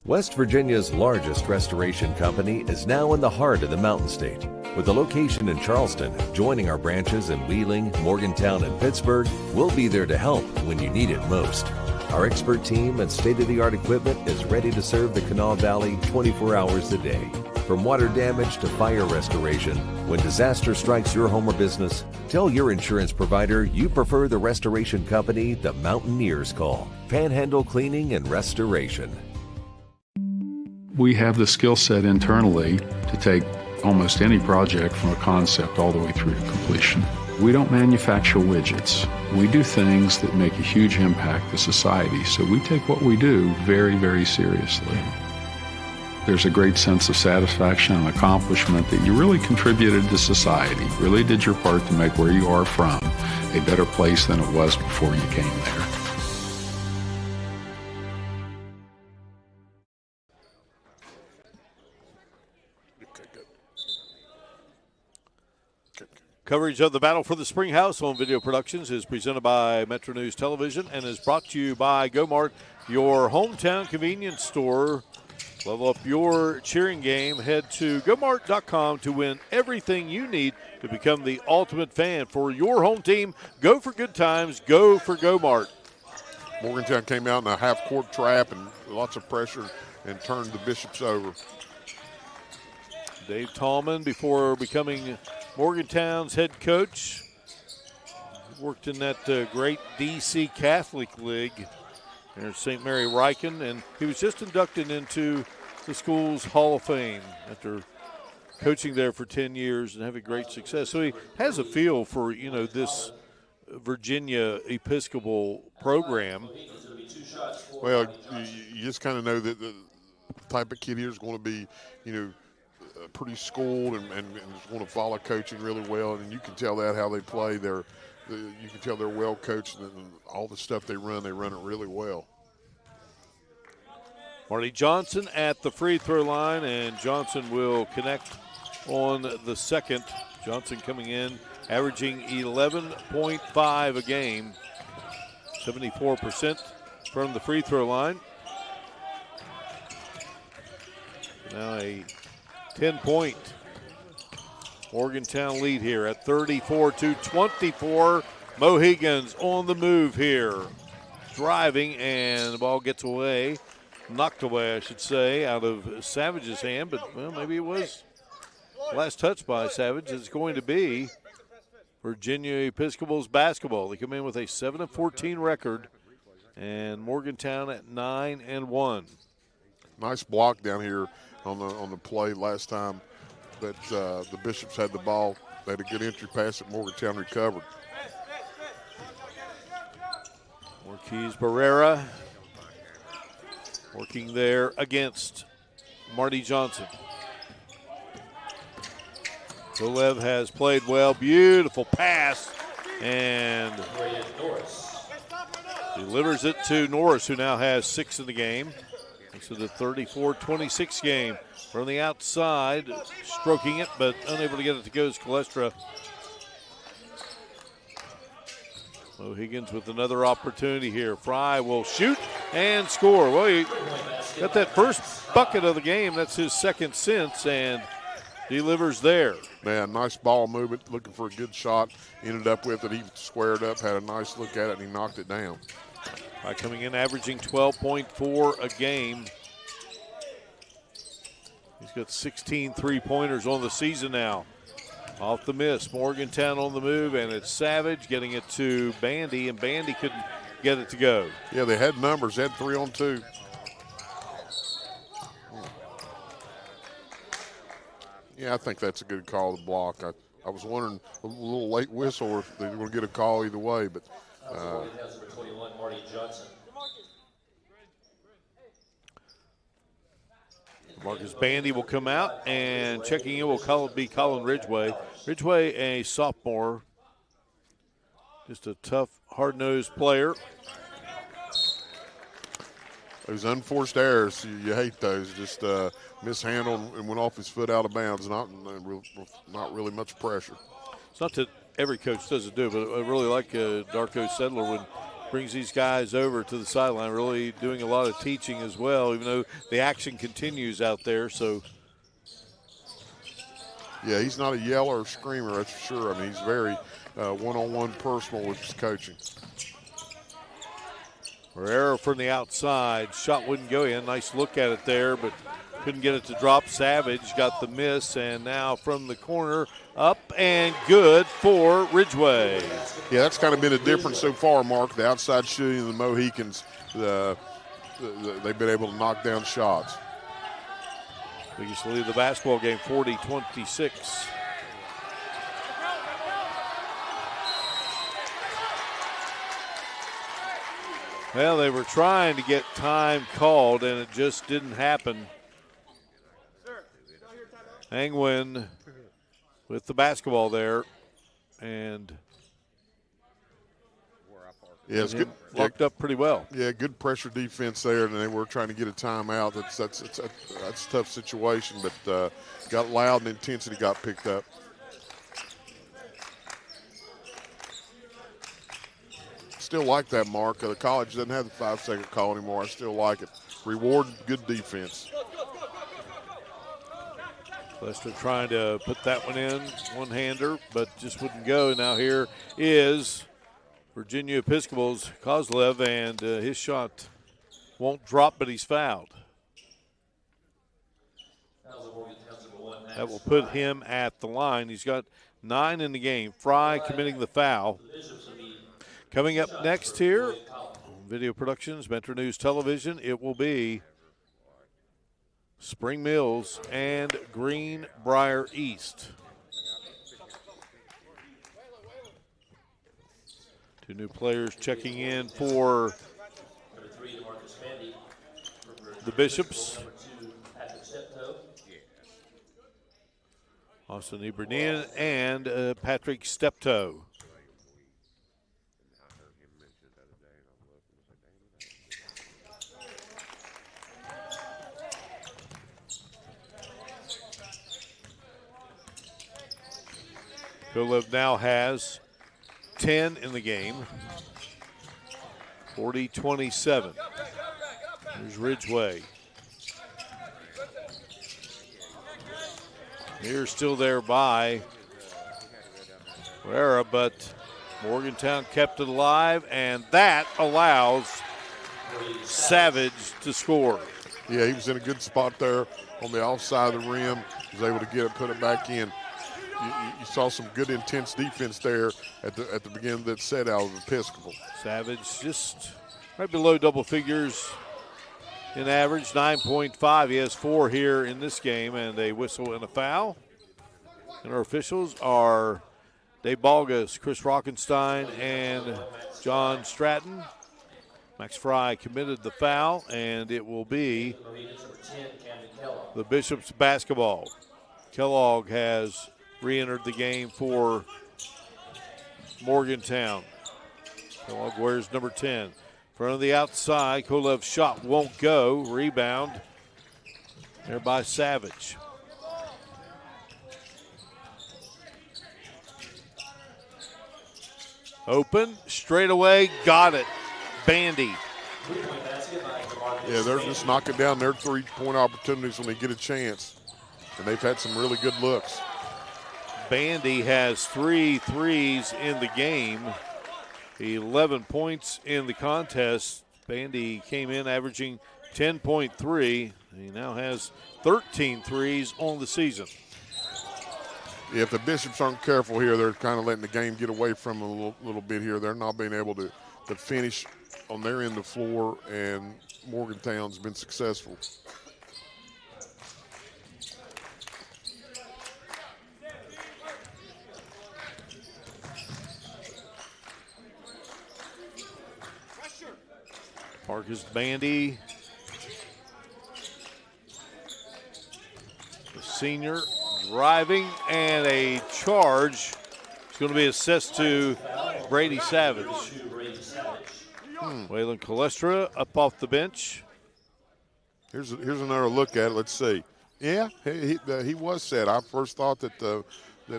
West Virginia's largest restoration company is now in the heart of the Mountain State. With a location in Charleston, joining our branches in Wheeling, Morgantown, and Pittsburgh, we'll be there to help when you need it most. Our expert team and state-of-the-art equipment is ready to serve the Kanawha Valley 24 hours a day. From water damage to fire restoration, when disaster strikes your home or business, tell your insurance provider you prefer the restoration company the Mountaineers call. Panhandle Cleaning and Restoration. We have the skill set internally to take almost any project from a concept all the way through to completion. We don't manufacture widgets. We do things that make a huge impact to society, so we take what we do very, very seriously. There's a great sense of satisfaction and accomplishment that you really contributed to society, really did your part to make where you are from a better place than it was before you came there. Coverage of the Battle for the Springhouse on Video Productions is presented by Metro News Television and is brought to you by Go-Mart, your hometown convenience store. Level up your cheering game. Head to gomart.com to win everything you need to become the ultimate fan for your home team. Go for good times. Go for Go-Mart. Morgantown came out in a half-court trap and lots of pressure and turned the Bishops over. Dave Tallman, before becoming Morgantown's head coach, worked in that great D.C. Catholic League. There's St. Mary Riken, and he was just inducted into the school's Hall of Fame after coaching there for 10 years and having great success. So he has a feel for, this Virginia Episcopal program. Well, you just kind of know that the type of kid here is going to be, pretty schooled and is going to follow coaching really well, and you can tell that how they play. You can tell they're well coached, and all the stuff they run it really well. Marty Johnson at the free throw line, and Johnson will connect on the second. Johnson coming in, averaging 11.5 a game, 74% from the free throw line. Now a 10-point Morgantown lead here at 34-24. Mohigans on the move here. Driving, and the ball gets away. Knocked away, I should say, out of Savage's hand. But, well, maybe it was last touch by Savage. It's going to be Virginia Episcopal's basketball. They come in with a 7-14 record. And Morgantown at 9-1. Nice block down here on the play last time that the Bishops had the ball. They had a good entry pass that Morgantown recovered. Marquise Barrera working there against Marty Johnson. Golev has played well. Beautiful pass, and delivers it to Norris, who now has 6 in the game. So the 34-26 game from the outside, stroking it, but unable to get it to go is Colestra. Mohigans with another opportunity here. Fry will shoot and score. Well, he got that first bucket of the game. That's his second since, and delivers there. Man, nice ball movement, looking for a good shot. Ended up with it. He squared up, had a nice look at it, and he knocked it down. By coming in, averaging 12.4 a game. He's got 16 three-pointers on the season now. Off the miss, Morgantown on the move, and it's Savage getting it to Bandy, and Bandy couldn't get it to go. Yeah, they had numbers. They had 3-on-2. Yeah, I think that's a good call to block. I was wondering a little late whistle if they were going to get a call either way, but. Number 21, Marty Johnson. Marcus Bandy will come out, and checking in will be Colin Ridgway. Ridgway, a sophomore, just a tough, hard-nosed player. Those unforced errors, you hate those. Just mishandled and went off his foot out of bounds. Not really much pressure. It's not that every coach doesn't do it, but I really like Darko Sedler when brings these guys over to the sideline, really doing a lot of teaching as well, even though the action continues out there. So, yeah, he's not a yeller or screamer, that's for sure. I mean, he's very one-on-one personal with his coaching. Herrera from the outside. Shot wouldn't go in. Nice look at it there, but couldn't get it to drop. Savage got the miss, and now from the corner, up and good for Ridgway. Yeah, that's kind of been a difference so far, Mark. The outside shooting of the Mohicans, they've been able to knock down shots. Biggest lead of the basketball game, 40-26. Well, they were trying to get time called, and it just didn't happen. Angwin with the basketball there, and yeah, it's good. Locked up pretty well. Yeah, good pressure defense there, and they were trying to get a timeout. That's a tough situation, but got loud and intensity got picked up. Still like that, Mark. The college doesn't have the 5-second call anymore. I still like it. Reward good defense. Lester trying to put that one in, one-hander, but just wouldn't go. Now here is Virginia Episcopal's Kozlev, and his shot won't drop, but he's fouled. That will put him at the line. He's got 9 in the game. Fry committing the foul. Coming up next here, Video Productions, Metro News Television, it will be Spring Mills and Greenbrier East. Two new players checking in for the Bishops. Austin Ibranian and Patrick Steptoe. Kovalev now has 10 in the game, 40-27. Here's Ridgway. Here's still there by Herrera, but Morgantown kept it alive, and that allows Savage to score. Yeah, he was in a good spot there on the offside of the rim. Was able to get it, put it back in. You saw some good intense defense there at the beginning of that set out of Episcopal. Savage just right below double figures in average, 9.5. He has 4 here in this game, and a whistle and a foul. And our officials are Dave Balgas, Chris Rockenstein, and John Stratton. Max Fry committed the foul, and it will be the Bishops basketball. Kellogg has re-entered the game for Morgantown. Kellogg wears number 10. Front of the outside, Kovlev's shot won't go. Rebound there by Savage. Open, straight away, got it. Bandy. Yeah, they're just knocking down their 3-point opportunities when they get a chance. And they've had some really good looks. Bandy has 3 threes in the game. 11 points in the contest. Bandy came in averaging 10.3. He now has 13 threes on the season. Yeah, if the Bishops aren't careful here, they're kind of letting the game get away from them a little bit here. They're not being able to finish on their end of the floor, and Morgantown's been successful. Marcus Bandy, the senior, driving, and a charge. It's going to be assessed to Brady Savage. Waylon Colestra up off the bench. Here's another look at it. Let's see. Yeah, he was set. I first thought that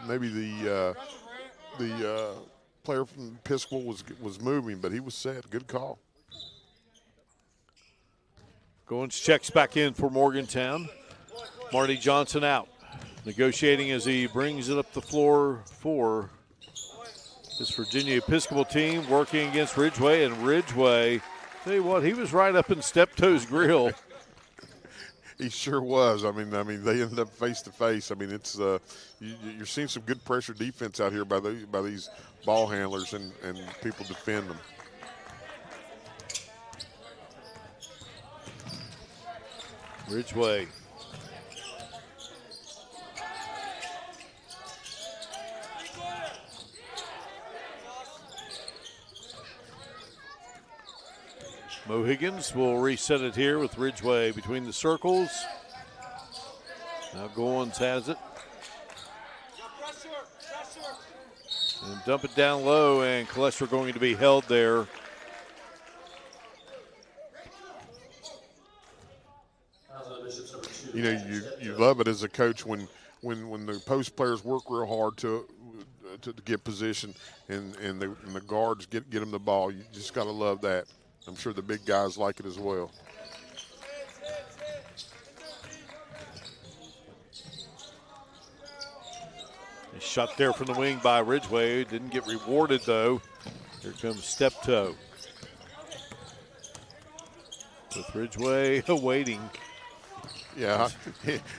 maybe the player from Episcopal was moving, but he was set. Good call. Goins checks back in for Morgantown. Marty Johnson out. Negotiating as he brings it up the floor for this Virginia Episcopal team, working against Ridgeway. And Ridgeway, tell you what, he was right up in Steptoe's grill. He sure was. I mean, they ended up face to face. I mean, it's you're seeing some good pressure defense out here by these ball handlers and people defend them. Ridgeway. Mohigans will reset it here with Ridgeway between the circles. Now Goins has it. And dump it down low, and Colestra going to be held there. You know, you love it as a coach when the post players work real hard to get position and the guards get them the ball. You just got to love that. I'm sure the big guys like it as well. A shot there from the wing by Ridgeway. Didn't get rewarded, though. Here comes Steptoe. With Ridgeway waiting. Yeah,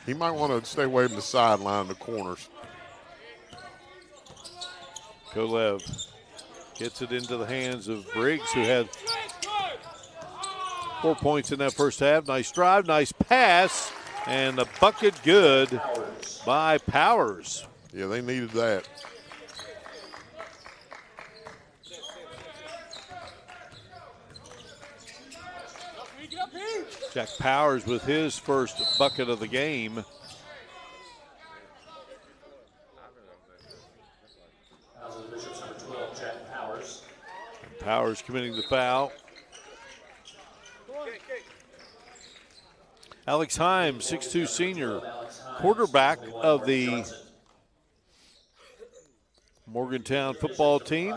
he might want to stay away from the sideline, the corners. Kolev gets it into the hands of Briggs, who had 4 points in that first half. Nice drive, nice pass, and the bucket good by Powers. Yeah, they needed that. Jack Powers with his first bucket of the game. Powers committing the foul. Alex Himes, 6'2 senior, quarterback of the Morgantown football team.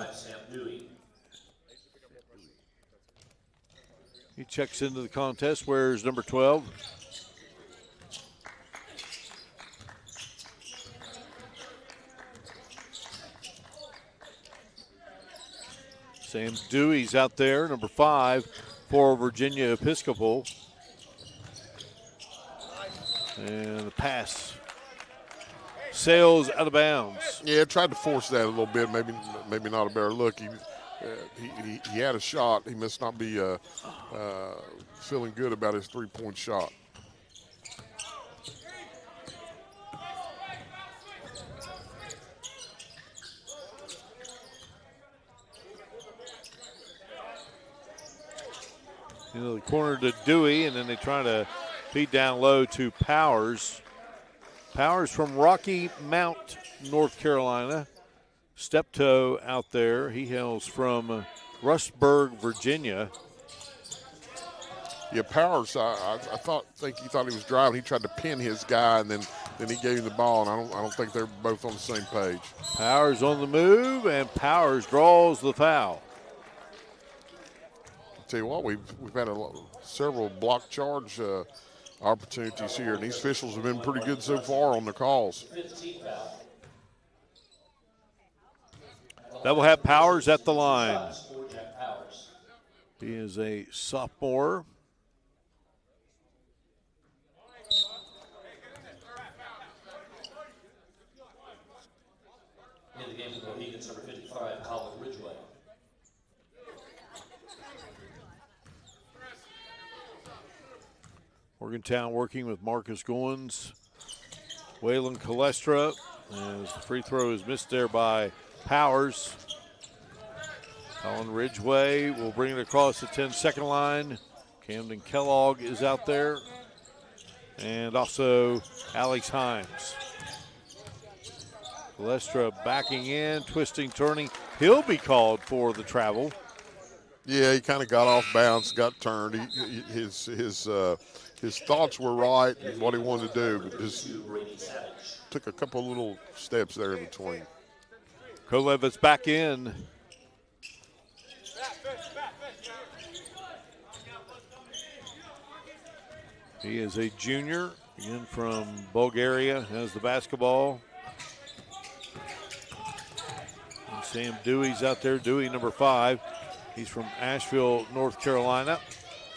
He checks into the contest. Where's number 12? Sam Dewey's out there, number 5 for Virginia Episcopal. And the pass sails out of bounds. Yeah, tried to force that a little bit. Maybe not a better look. He had a shot. He must not be feeling good about his three-point shot. The corner to Dewey, and then they try to feed down low to Powers. Powers from Rocky Mount, North Carolina. Steptoe out there. He hails from Rustburg, Virginia. Yeah, Powers, I think he thought he was driving. He tried to pin his guy, and then he gave him the ball, and I don't think they're both on the same page. Powers on the move, and Powers draws the foul. I'll tell you what, we've had several block charge opportunities here, and these officials have been pretty good so far on the calls. That will have Powers at the line. He is a sophomore. In the game for the Mohigans, number 55, Colin Ridgeway. Morgantown working with Marcus Goins. Waylon Colestra, as the free throw is missed there by Powers. Colin Ridgway will bring it across the 10-second line. Camden Kellogg is out there. And also Alex Himes. Palestra backing in, twisting, turning. He'll be called for the travel. Yeah, he kind of got off balance, got turned. His thoughts were right and what he wanted to do, but just took a couple little steps there in between. Kolev is back in. He is a junior, again from Bulgaria, has the basketball. And Sam Dewey's out there, Dewey number 5. He's from Asheville, North Carolina.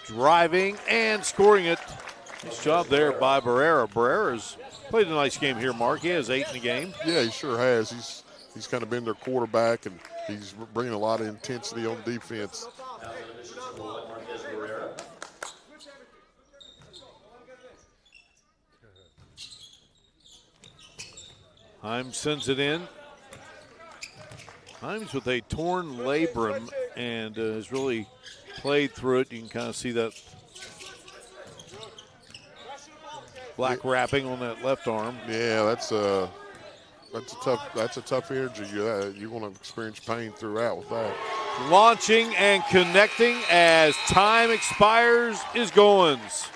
Driving and scoring it. Nice job there by Barrera. Barrera's played a nice game here, Mark. He has 8 in the game. Yeah, he sure has. He's kind of been their quarterback, and he's bringing a lot of intensity on defense. Himes sends it in. Himes with a torn labrum and has really played through it. You can kind of see that black wrapping on that left arm. Yeah, that's a tough injury. You're going to experience pain throughout with that. Launching and connecting as time expires is Goins.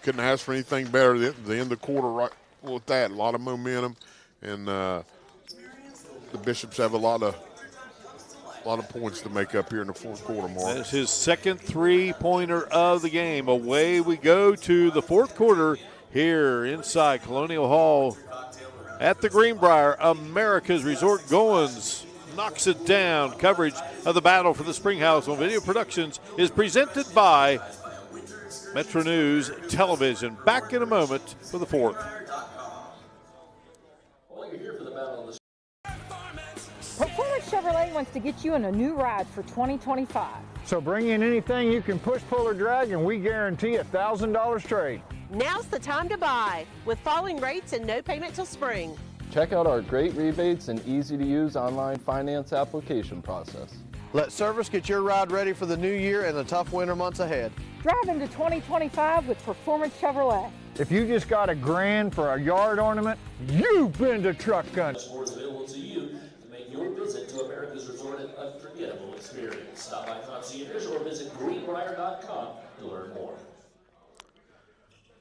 Couldn't ask for anything better at the end of the quarter right with that. A lot of momentum, and the Bishops have a lot of points to make up here in the fourth quarter, Mark. That's his second three-pointer of the game. Away we go to the fourth quarter here inside Colonial Hall at the Greenbrier. America's Resort Goins knocks it down. Coverage of the battle for the Springhouse on Video Productions is presented by Metro News Television. Back in a moment for the fourth. Performance Chevrolet wants to get you in a new ride for 2025. So bring in anything you can push, pull, or drag, and we guarantee $1,000 trade. Now's the time to buy, with falling rates and no payment till spring. Check out our great rebates and easy-to-use online finance application process. Let service get your ride ready for the new year and the tough winter months ahead. Drive into 2025 with Performance Chevrolet. If you just got $1,000 for a yard ornament, you've been to truck country. Sports available to you to make your visit to America's Resort an unforgettable experience. Stop by Concierge or visit greenbrier.com to learn more.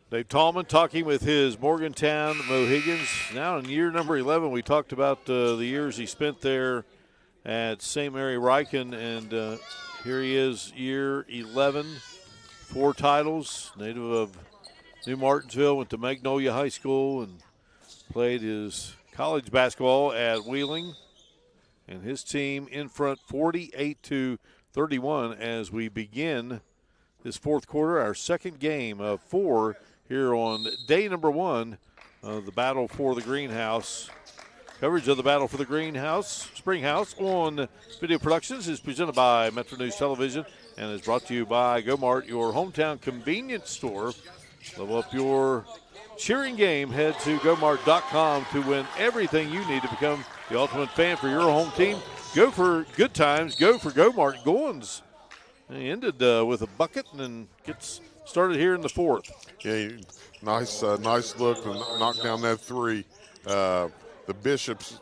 Dave Tallman talking with his Morgantown Mohigans. Now in year number 11, we talked about the years he spent there at St. Mary Riken, and here he is, year 11, 4 titles, native of New Martinsville, went to Magnolia High School and played his college basketball at Wheeling, and his team in front 48-31 as we begin this fourth quarter, our second game of 4 here on day number 1 of the battle for the Greenhouse. Coverage of the battle for the Greenhouse, Springhouse on Video Productions is presented by Metro News Television and is brought to you by Go-Mart, your hometown convenience store. Level up your cheering game. Head to gomart.com to win everything you need to become the ultimate fan for your home team. Go for good times. Go for Go-Mart. Goins. He ended with a bucket and then gets started here in the fourth. Yeah, nice look and knock down that 3. The Bishops,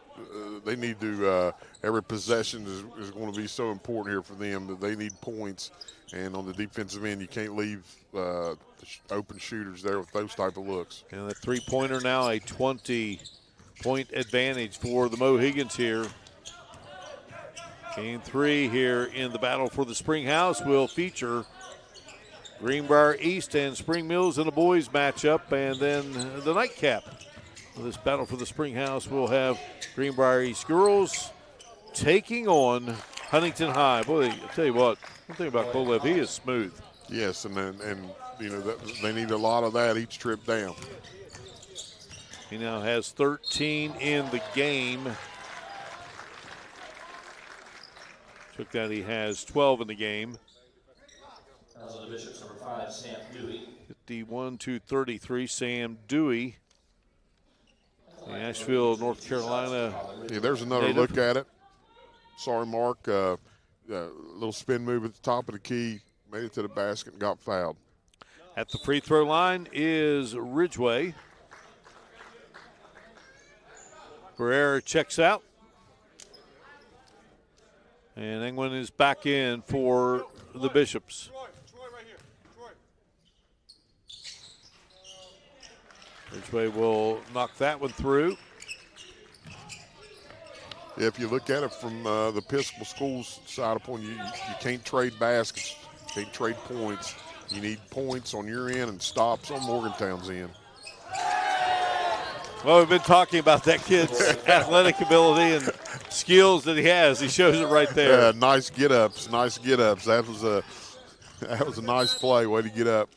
they need to, every possession is going to be so important here for them that they need points. And on the defensive end, you can't leave the open shooters there with those type of looks. And the three-pointer now a 20-point advantage for the Mohigans here. Game 3 here in the battle for the Springhouse will feature Greenbrier East and Spring Mills in a boys matchup, and then the nightcap. This battle for the Springhouse will have Greenbrier East girls taking on Huntington High. Boy, I tell you what, one thing about Kolev, he is smooth. Yes, and you know they need a lot of that each trip down. He now has 13 in the game. Took that he has 12 in the game. Also the Bishops number 5, Sam Dewey. 51-33, Sam Dewey. Asheville, North Carolina. Yeah, there's another look at it. Sorry, Mark. Little spin move at the top of the key, made it to the basket and got fouled. At the free throw line is Ridgway. Pereira checks out. And England is back in for the Bishops. Ridgway will knock that one through. If you look at it from the Episcopal School's side of point, you can't trade baskets, can't trade points. You need points on your end and stops on Morgantown's end. Well, we've been talking about that kid's athletic ability and skills that he has. He shows it right there. Yeah, nice get-ups, nice get-ups. That was a nice play. Way to get up.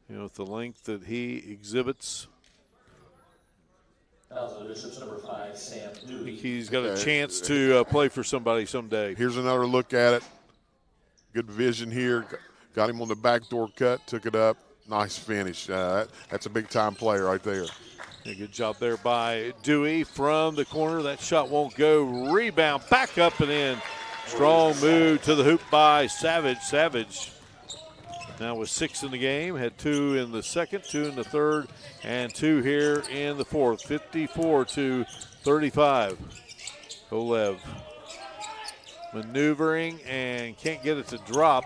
You know, with the length that he exhibits. I think he's got a chance to play for somebody someday. Here's another look at it. Good vision here. Got him on the backdoor cut, took it up. Nice finish. That's a big-time play right there. Yeah, good job there by Dewey from the corner. That shot won't go. Rebound, back up and in. Strong move to the hoop by Savage. Savage now with 6 in the game. Had 2 in the second, 2 in the third, and 2 here in the fourth. 54-35. Olev maneuvering and can't get it to drop.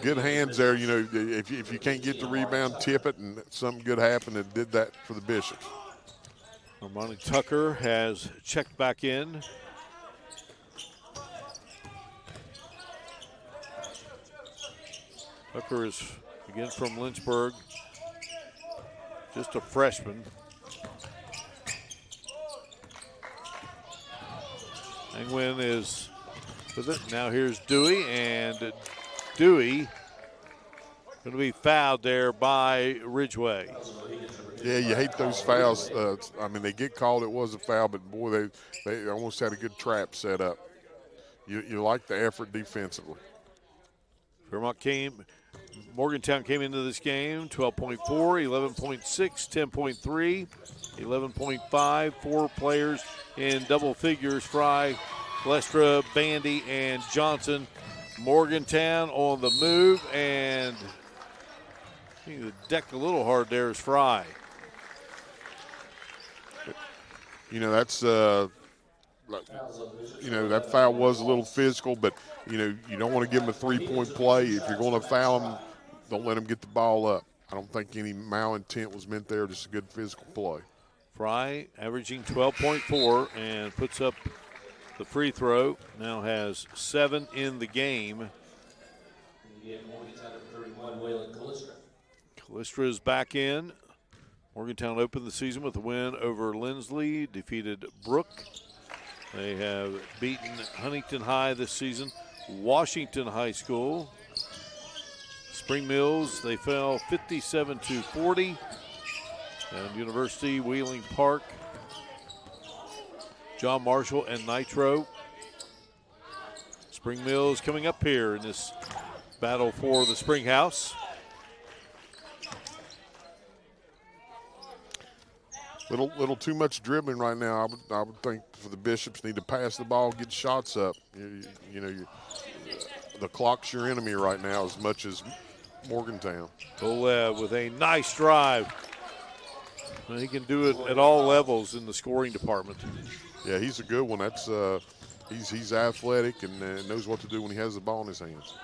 Good hands there. You know, if you can't get the rebound, tip it, and something good happened. It did that for the Bishops. Armani Tucker has checked back in. Tucker is again from Lynchburg, just a freshman. Angwin is with it. Now here's Dewey, and Dewey going to be fouled there by Ridgway. Yeah, you hate those fouls. I mean, they get called. It was a foul, but boy, they almost had a good trap set up. You like the effort defensively. Morgantown came into this game 12.4, 11.6, 10.3, 11.5, 4 players in double figures. Fry, Lestra, Bandy, and Johnson. Morgantown on the move, and the deck a little hard there is Fry. You know, that's that foul was a little physical, but you don't want to give him a 3-point play. If you're going to foul him, don't let him get the ball up. I don't think any malintent was meant there. Just a good physical play. Fry averaging 12.4 and puts up the free throw. Now has 7 in the game. Callistra is back in. Morgantown opened the season with a win over Lindsley, defeated Brook. They have beaten Huntington High this season, Washington High School. Spring Mills, they fell 57-40. And University, Wheeling Park, John Marshall, and Nitro. Spring Mills coming up here in this battle for the Springhouse. Little too much dribbling right now. I would think for the Bishops need to pass the ball, get shots up. The clock's your enemy right now as much as Morgantown. Olev with a nice drive. He can do it at all levels in the scoring department. Yeah, he's a good one. That's he's athletic and knows what to do when he has the ball in his hands.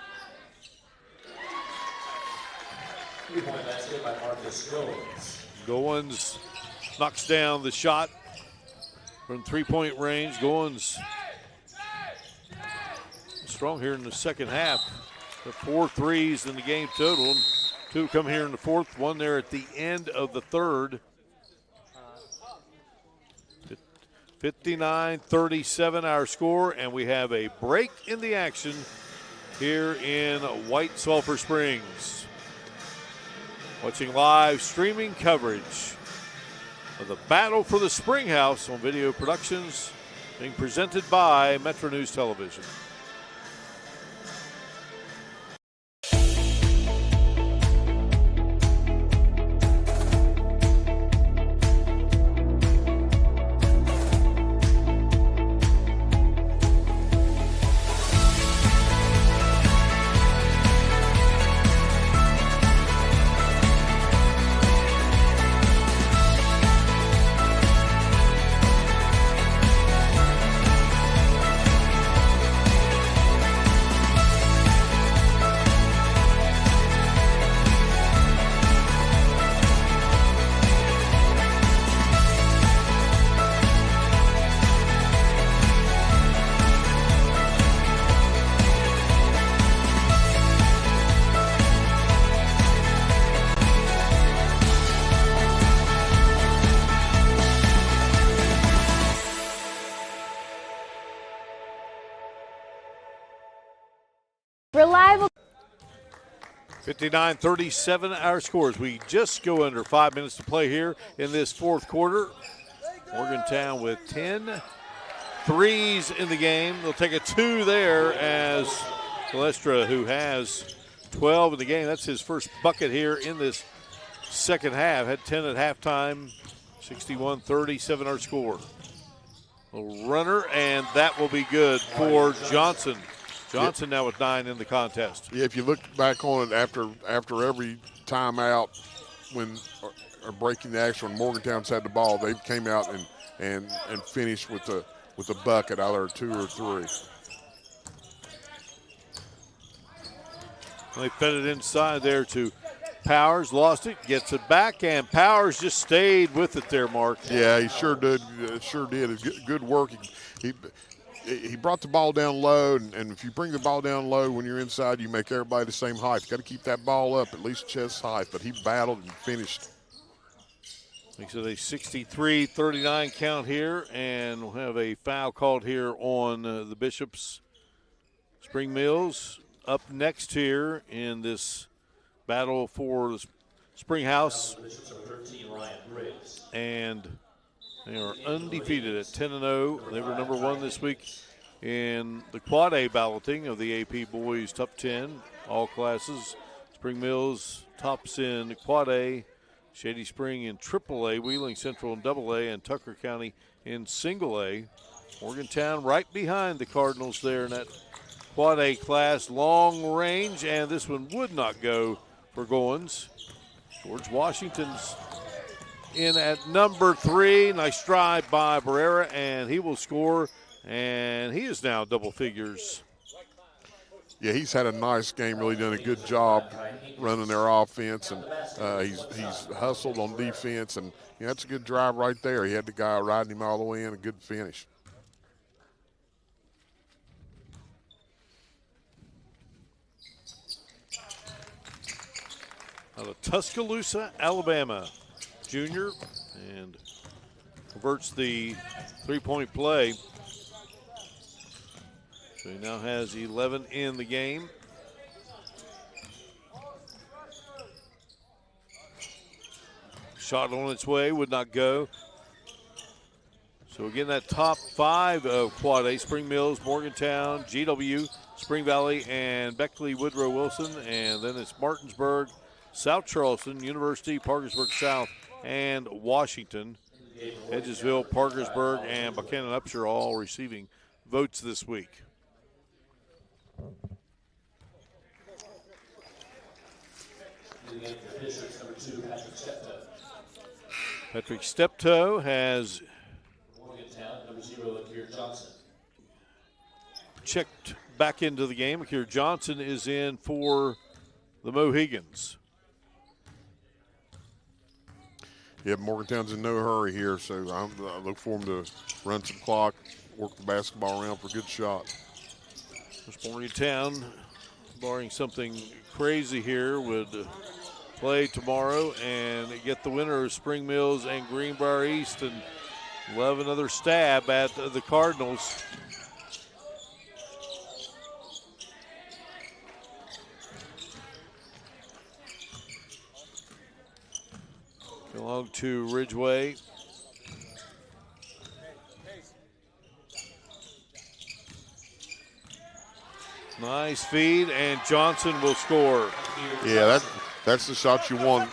3-point basket by Marcus Goins. Goins knocks down the shot from 3-point range. Goins strong here in the second half. The 4 threes in the game total. 2 come here in the fourth, 1 there at the end of the third. 59-37 our score, and we have a break in the action here in White Sulphur Springs. Watching live streaming coverage of the battle for the Springhouse on Video Productions, being presented by Metro News Television. 59-37 our scores. We just go under 5 minutes to play here in this fourth quarter. Morgantown with 10 threes in the game. They'll take a 2 there as Gillestra, who has 12 in the game. That's his first bucket here in this second half. Had 10 at halftime. 61-37 our score. A runner, and that will be good for Johnson. Johnson now with 9 in the contest. Yeah, if you look back on it after every timeout when or breaking the action when Morgantown's had the ball, they came out and finished with a bucket, either a 2 or 3. They fed it inside there to Powers, lost it, gets it back, and Powers just stayed with it there, Mark. Yeah, he sure did. Good work. He brought the ball down low, and if you bring the ball down low when you're inside, you make everybody the same height. You got to keep that ball up at least chest height, but he battled and finished. Makes it a 63-39 count here, and we'll have a foul called here on the Bishops. Spring Mills up next here in this battle for the Springhouse, and they are undefeated at 10-0. They were number 1 this week in the Quad A balloting of the AP Boys Top 10, all classes. Spring Mills tops in Quad A, Shady Spring in Triple A, Wheeling Central in Double A, and Tucker County in Single A. Morgantown right behind the Cardinals there in that Quad A class, long range, and this one would not go for Goins. George Washington's in at number 3. Nice drive by Barrera, and he will score, and he is now double figures. Yeah, he's had a nice game, really done a good job running their offense, and he's hustled on defense, and that's a good drive right there. He had the guy riding him all the way in, a good finish. Out of Tuscaloosa, Alabama, junior, and converts the three-point play. So he now has 11 in the game. Shot on its way, would not go. So again, that top 5 of Quad A, Spring Mills, Morgantown, GW, Spring Valley, and Beckley, Woodrow Wilson, and then it's Martinsburg, South Charleston, University, Parkersburg South, and Washington. Edgesville, Parkersburg, and Buchanan Upshur all receiving votes this week. Patrick Steptoe has checked back into the game. Akir Johnson is in for the Mohigans. Yeah, Morgantown's in no hurry here, so I look for him to run some clock, work the basketball around for a good shot. Morgantown, barring something crazy here, would play tomorrow and get the winner of Spring Mills and Greenbrier East, and we'll have another stab at the Cardinals. Belong to Ridgeway. Nice feed, and Johnson will score. Yeah, that's the shot you want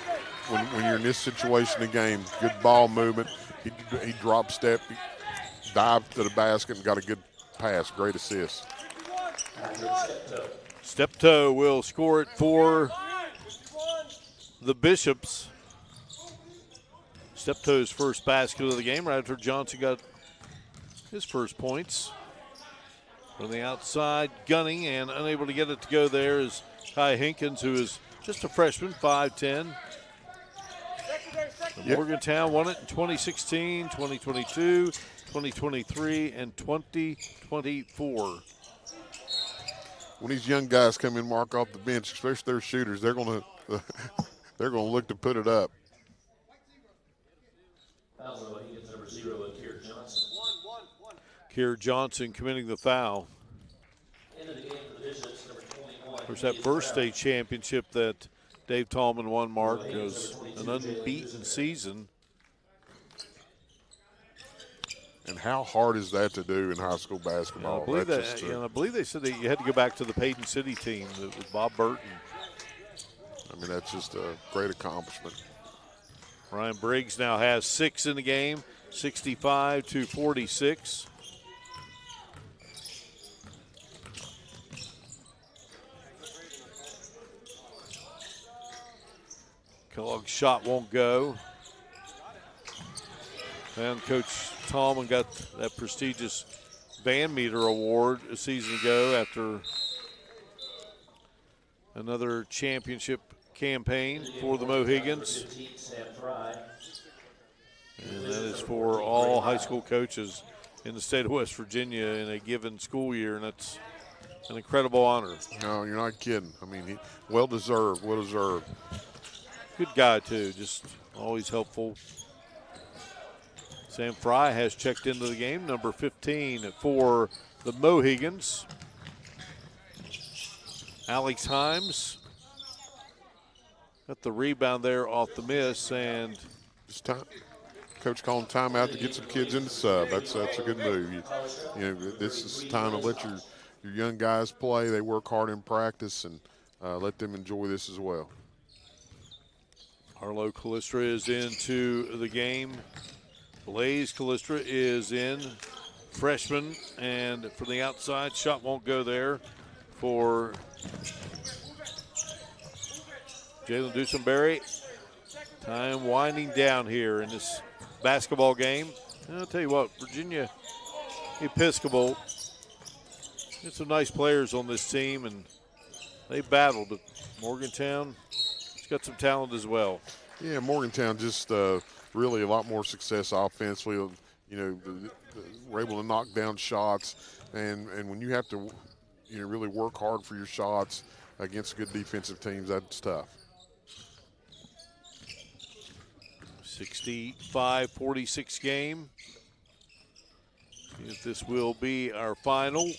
when you're in this situation of the game. Good ball movement. He drop step, he dived to the basket, and got a good pass. Great assist. Steptoe will score it for the Bishops. Steptoe's first basket of the game right after Johnson got his first points. From the outside, gunning and unable to get it to go there is Kai Hinkins, who is just a freshman, 5'10". Morgantown won it in 2016, 2022, 2023, and 2024. When these young guys come in, Mark, off the bench, especially their shooters, they're going to look to put it up. Keir Johnson committing the foul. Into the game for the Bishops, number 21, Of course, that first state championship that Dave Tallman won, Mark, was an unbeaten season. And how hard is that to do in high school basketball? I believe they said that you had to go back to the Payton City team with Bob Burton. I mean, that's just a great accomplishment. Ryan Briggs now has 6 in the game, 65-46. Kellogg's shot won't go. And Coach Tallman got that prestigious Van Meter Award a season ago after another championship campaign for the Mohigans. And that is for all high school coaches in the state of West Virginia in a given school year, and that's an incredible honor. No, you're not kidding. I mean, well deserved, well deserved. Good guy, too, just always helpful. Sam Fry has checked into the game, number 15 for the Mohigans. Alex Himes got the rebound there off the miss, and it's time. Coach calling timeout to get some kids in the sub. That's a good move. You know, this is time to let your young guys play. They work hard in practice, and let them enjoy this as well. Arlo Callistra is into the game. Blaze Callistra is in, freshman, and from the outside, shot won't go there for Jalen Dusenberry. Time winding down here in this basketball game. And I'll tell you what, Virginia Episcopal, got some nice players on this team, and they battled. But Morgantown, it's got some talent as well. Yeah, Morgantown just really a lot more success offensively. You know, we're able to knock down shots, and when you have to, you know, really work hard for your shots against good defensive teams, that's tough. 65-46 game. See if this will be our final.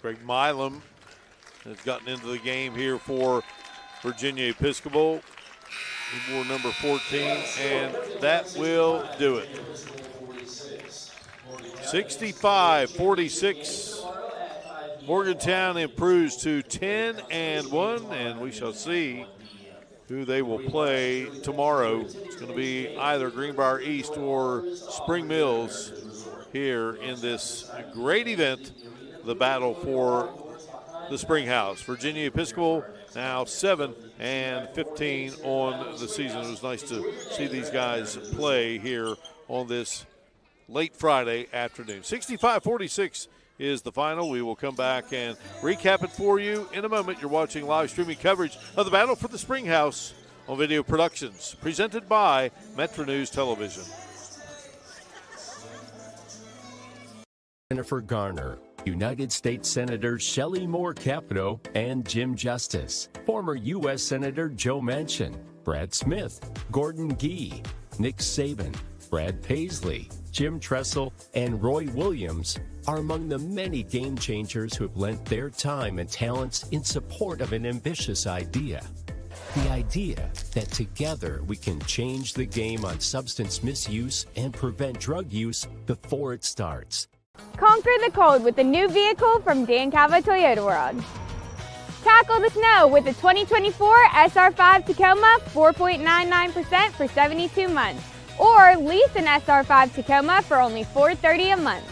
Greg Milam has gotten into the game here for Virginia Episcopal. He wore number 14, and that will do it. 65-46. Morgantown improves to 10-1, and we shall see who they will play tomorrow. It's going to be either Greenbrier East or Spring Mills here in this great event, the battle for the Springhouse. Virginia Episcopal now 7-15 on the season. It was nice to see these guys play here on this late Friday afternoon. 65-46 is the final. We will come back and recap it for you in a moment. You're watching live streaming coverage of the battle for the Springhouse on Video Productions, presented by Metro News Television. Jennifer Garner, United States Senators Shelley Moore Capito and Jim Justice, former U.S. Senator Joe Manchin, Brad Smith, Gordon Gee, Nick Saban, Brad Paisley, Jim Tressel, and Roy Williams are among the many game changers who have lent their time and talents in support of an ambitious idea. The idea that together we can change the game on substance misuse and prevent drug use before it starts. Conquer the cold with the new vehicle from Dan Calva Toyota World. Tackle the snow with the 2024 SR5 Tacoma 4.99% for 72 months. Or lease an SR5 Tacoma for only $430 a month.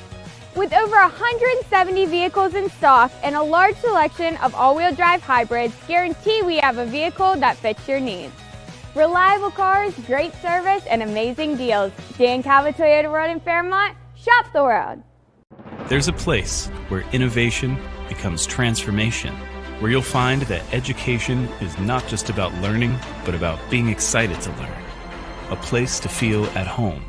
With over 170 vehicles in stock and a large selection of all-wheel drive hybrids, guarantee we have a vehicle that fits your needs. Reliable cars, great service, and amazing deals. Dan Calva Toyota World in Fairmont. Shop the world. There's a place where innovation becomes transformation, where you'll find that education is not just about learning, but about being excited to learn. A place to feel at home.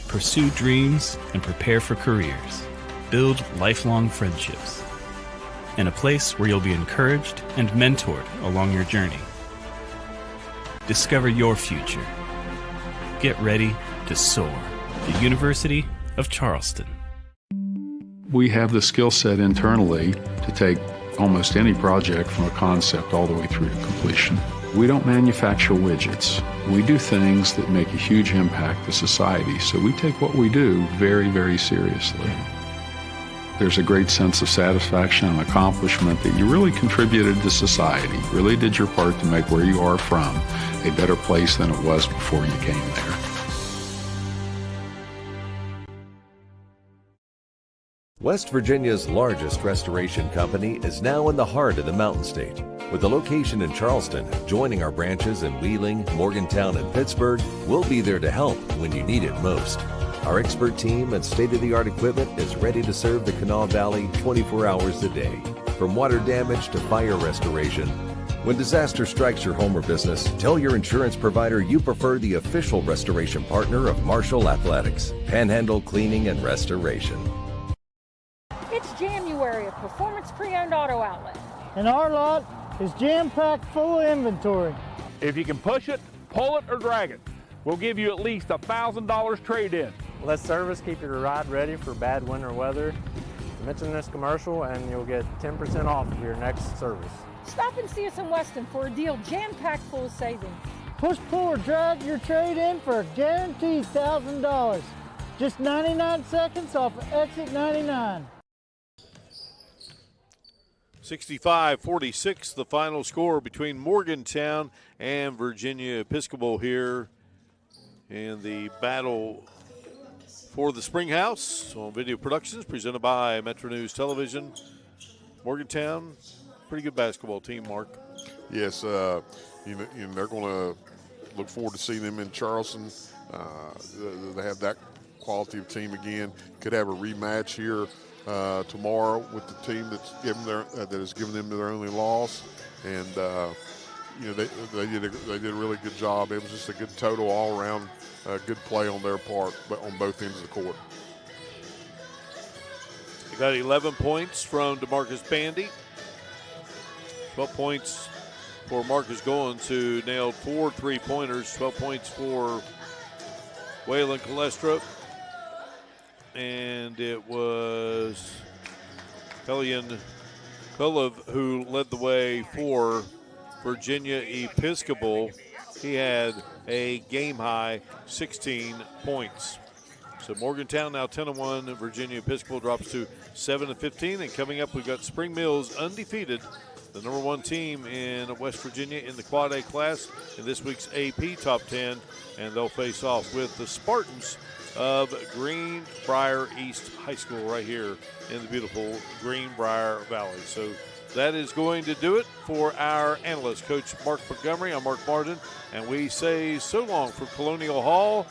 Pursue dreams and prepare for careers. Build lifelong friendships. And a place where you'll be encouraged and mentored along your journey. Discover your future. Get ready to soar. the University of Charleston. We have the skill set internally to take almost any project from a concept all the way through to completion. We don't manufacture widgets. We do things that make a huge impact to society, so we take what we do very, very seriously. There's a great sense of satisfaction and accomplishment that you really contributed to society, really did your part to make where you are from a better place than it was before you came there. West Virginia's largest restoration company is now in the heart of the Mountain State. With a location in Charleston, joining our branches in Wheeling, Morgantown, and Pittsburgh, we'll be there to help when you need it most. Our expert team and state-of-the-art equipment is ready to serve the Kanawha Valley 24 hours a day. From water damage to fire restoration, when disaster strikes your home or business, tell your insurance provider you prefer the official restoration partner of Marshall Athletics, Panhandle Cleaning and Restoration. It's January at Performance Pre-Owned Auto Outlet. And our lot is jam-packed full of inventory. If you can push it, pull it, or drag it, we'll give you at least $1,000 trade-in. Let service keep your ride ready for bad winter weather. Mention this commercial and you'll get 10% off of your next service. Stop and see us in Weston for a deal jam-packed full of savings. Push, pull, or drag your trade-in for a guaranteed $1,000. Just 99 seconds off of exit 99. 65-46, the final score between Morgantown and Virginia Episcopal here in the battle for the Springhouse on Video Productions, presented by Metro News Television. Morgantown, pretty good basketball team, Mark. Yes, they're going to look forward to seeing them in Charleston. They have that quality of team again. Could have a rematch here tomorrow with the team that's that has given them their only loss, and they did a really good job. It was just a good total all around, good play on their part, but on both ends of the court. They got 11 points from DeMarcus Bandy, 12 points for Marcus Goins, who nailed 4 3-pointers, 12 points for Waylon Colestra. And it was Kellyan Kulov who led the way for Virginia Episcopal. He had a game-high 16 points. So Morgantown now 10-1. Virginia Episcopal drops to 7-15. And coming up, we've got Spring Mills undefeated, the number 1 team in West Virginia in the Quad A class in this week's AP Top 10. And they'll face off with the Spartans of Greenbrier East High School right here in the beautiful Greenbrier Valley. So that is going to do it for our analyst, Coach Mark Montgomery. I'm Mark Martin, and we say so long from Colonial Hall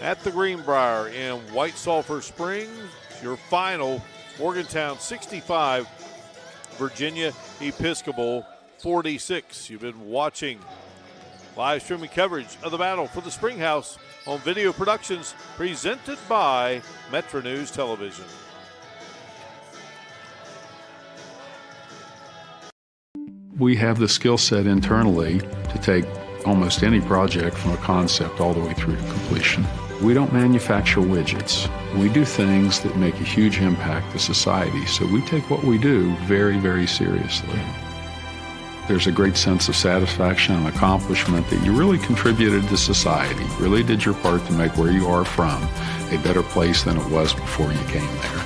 at the Greenbrier in White Sulphur Springs. Your final, Morgantown 65, Virginia Episcopal 46. You've been watching live streaming coverage of the battle for the Springhouse on Video Productions, presented by Metro News Television. We have the skill set internally to take almost any project from a concept all the way through to completion. We don't manufacture widgets. We do things that make a huge impact to society, so we take what we do very, very seriously. There's a great sense of satisfaction and accomplishment that you really contributed to society, really did your part to make where you are from a better place than it was before you came there.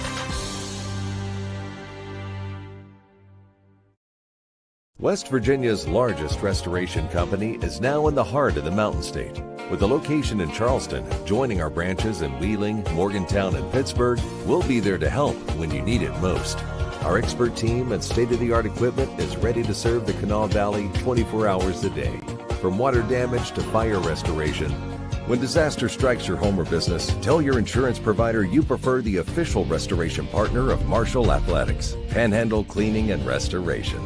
West Virginia's largest restoration company is now in the heart of the Mountain State. With a location in Charleston, joining our branches in Wheeling, Morgantown, and Pittsburgh, we'll be there to help when you need it most. Our expert team and state-of-the-art equipment is ready to serve the Kanawha Valley 24 hours a day. From water damage to fire restoration, when disaster strikes your home or business, tell your insurance provider you prefer the official restoration partner of Marshall Athletics, Panhandle Cleaning and Restoration.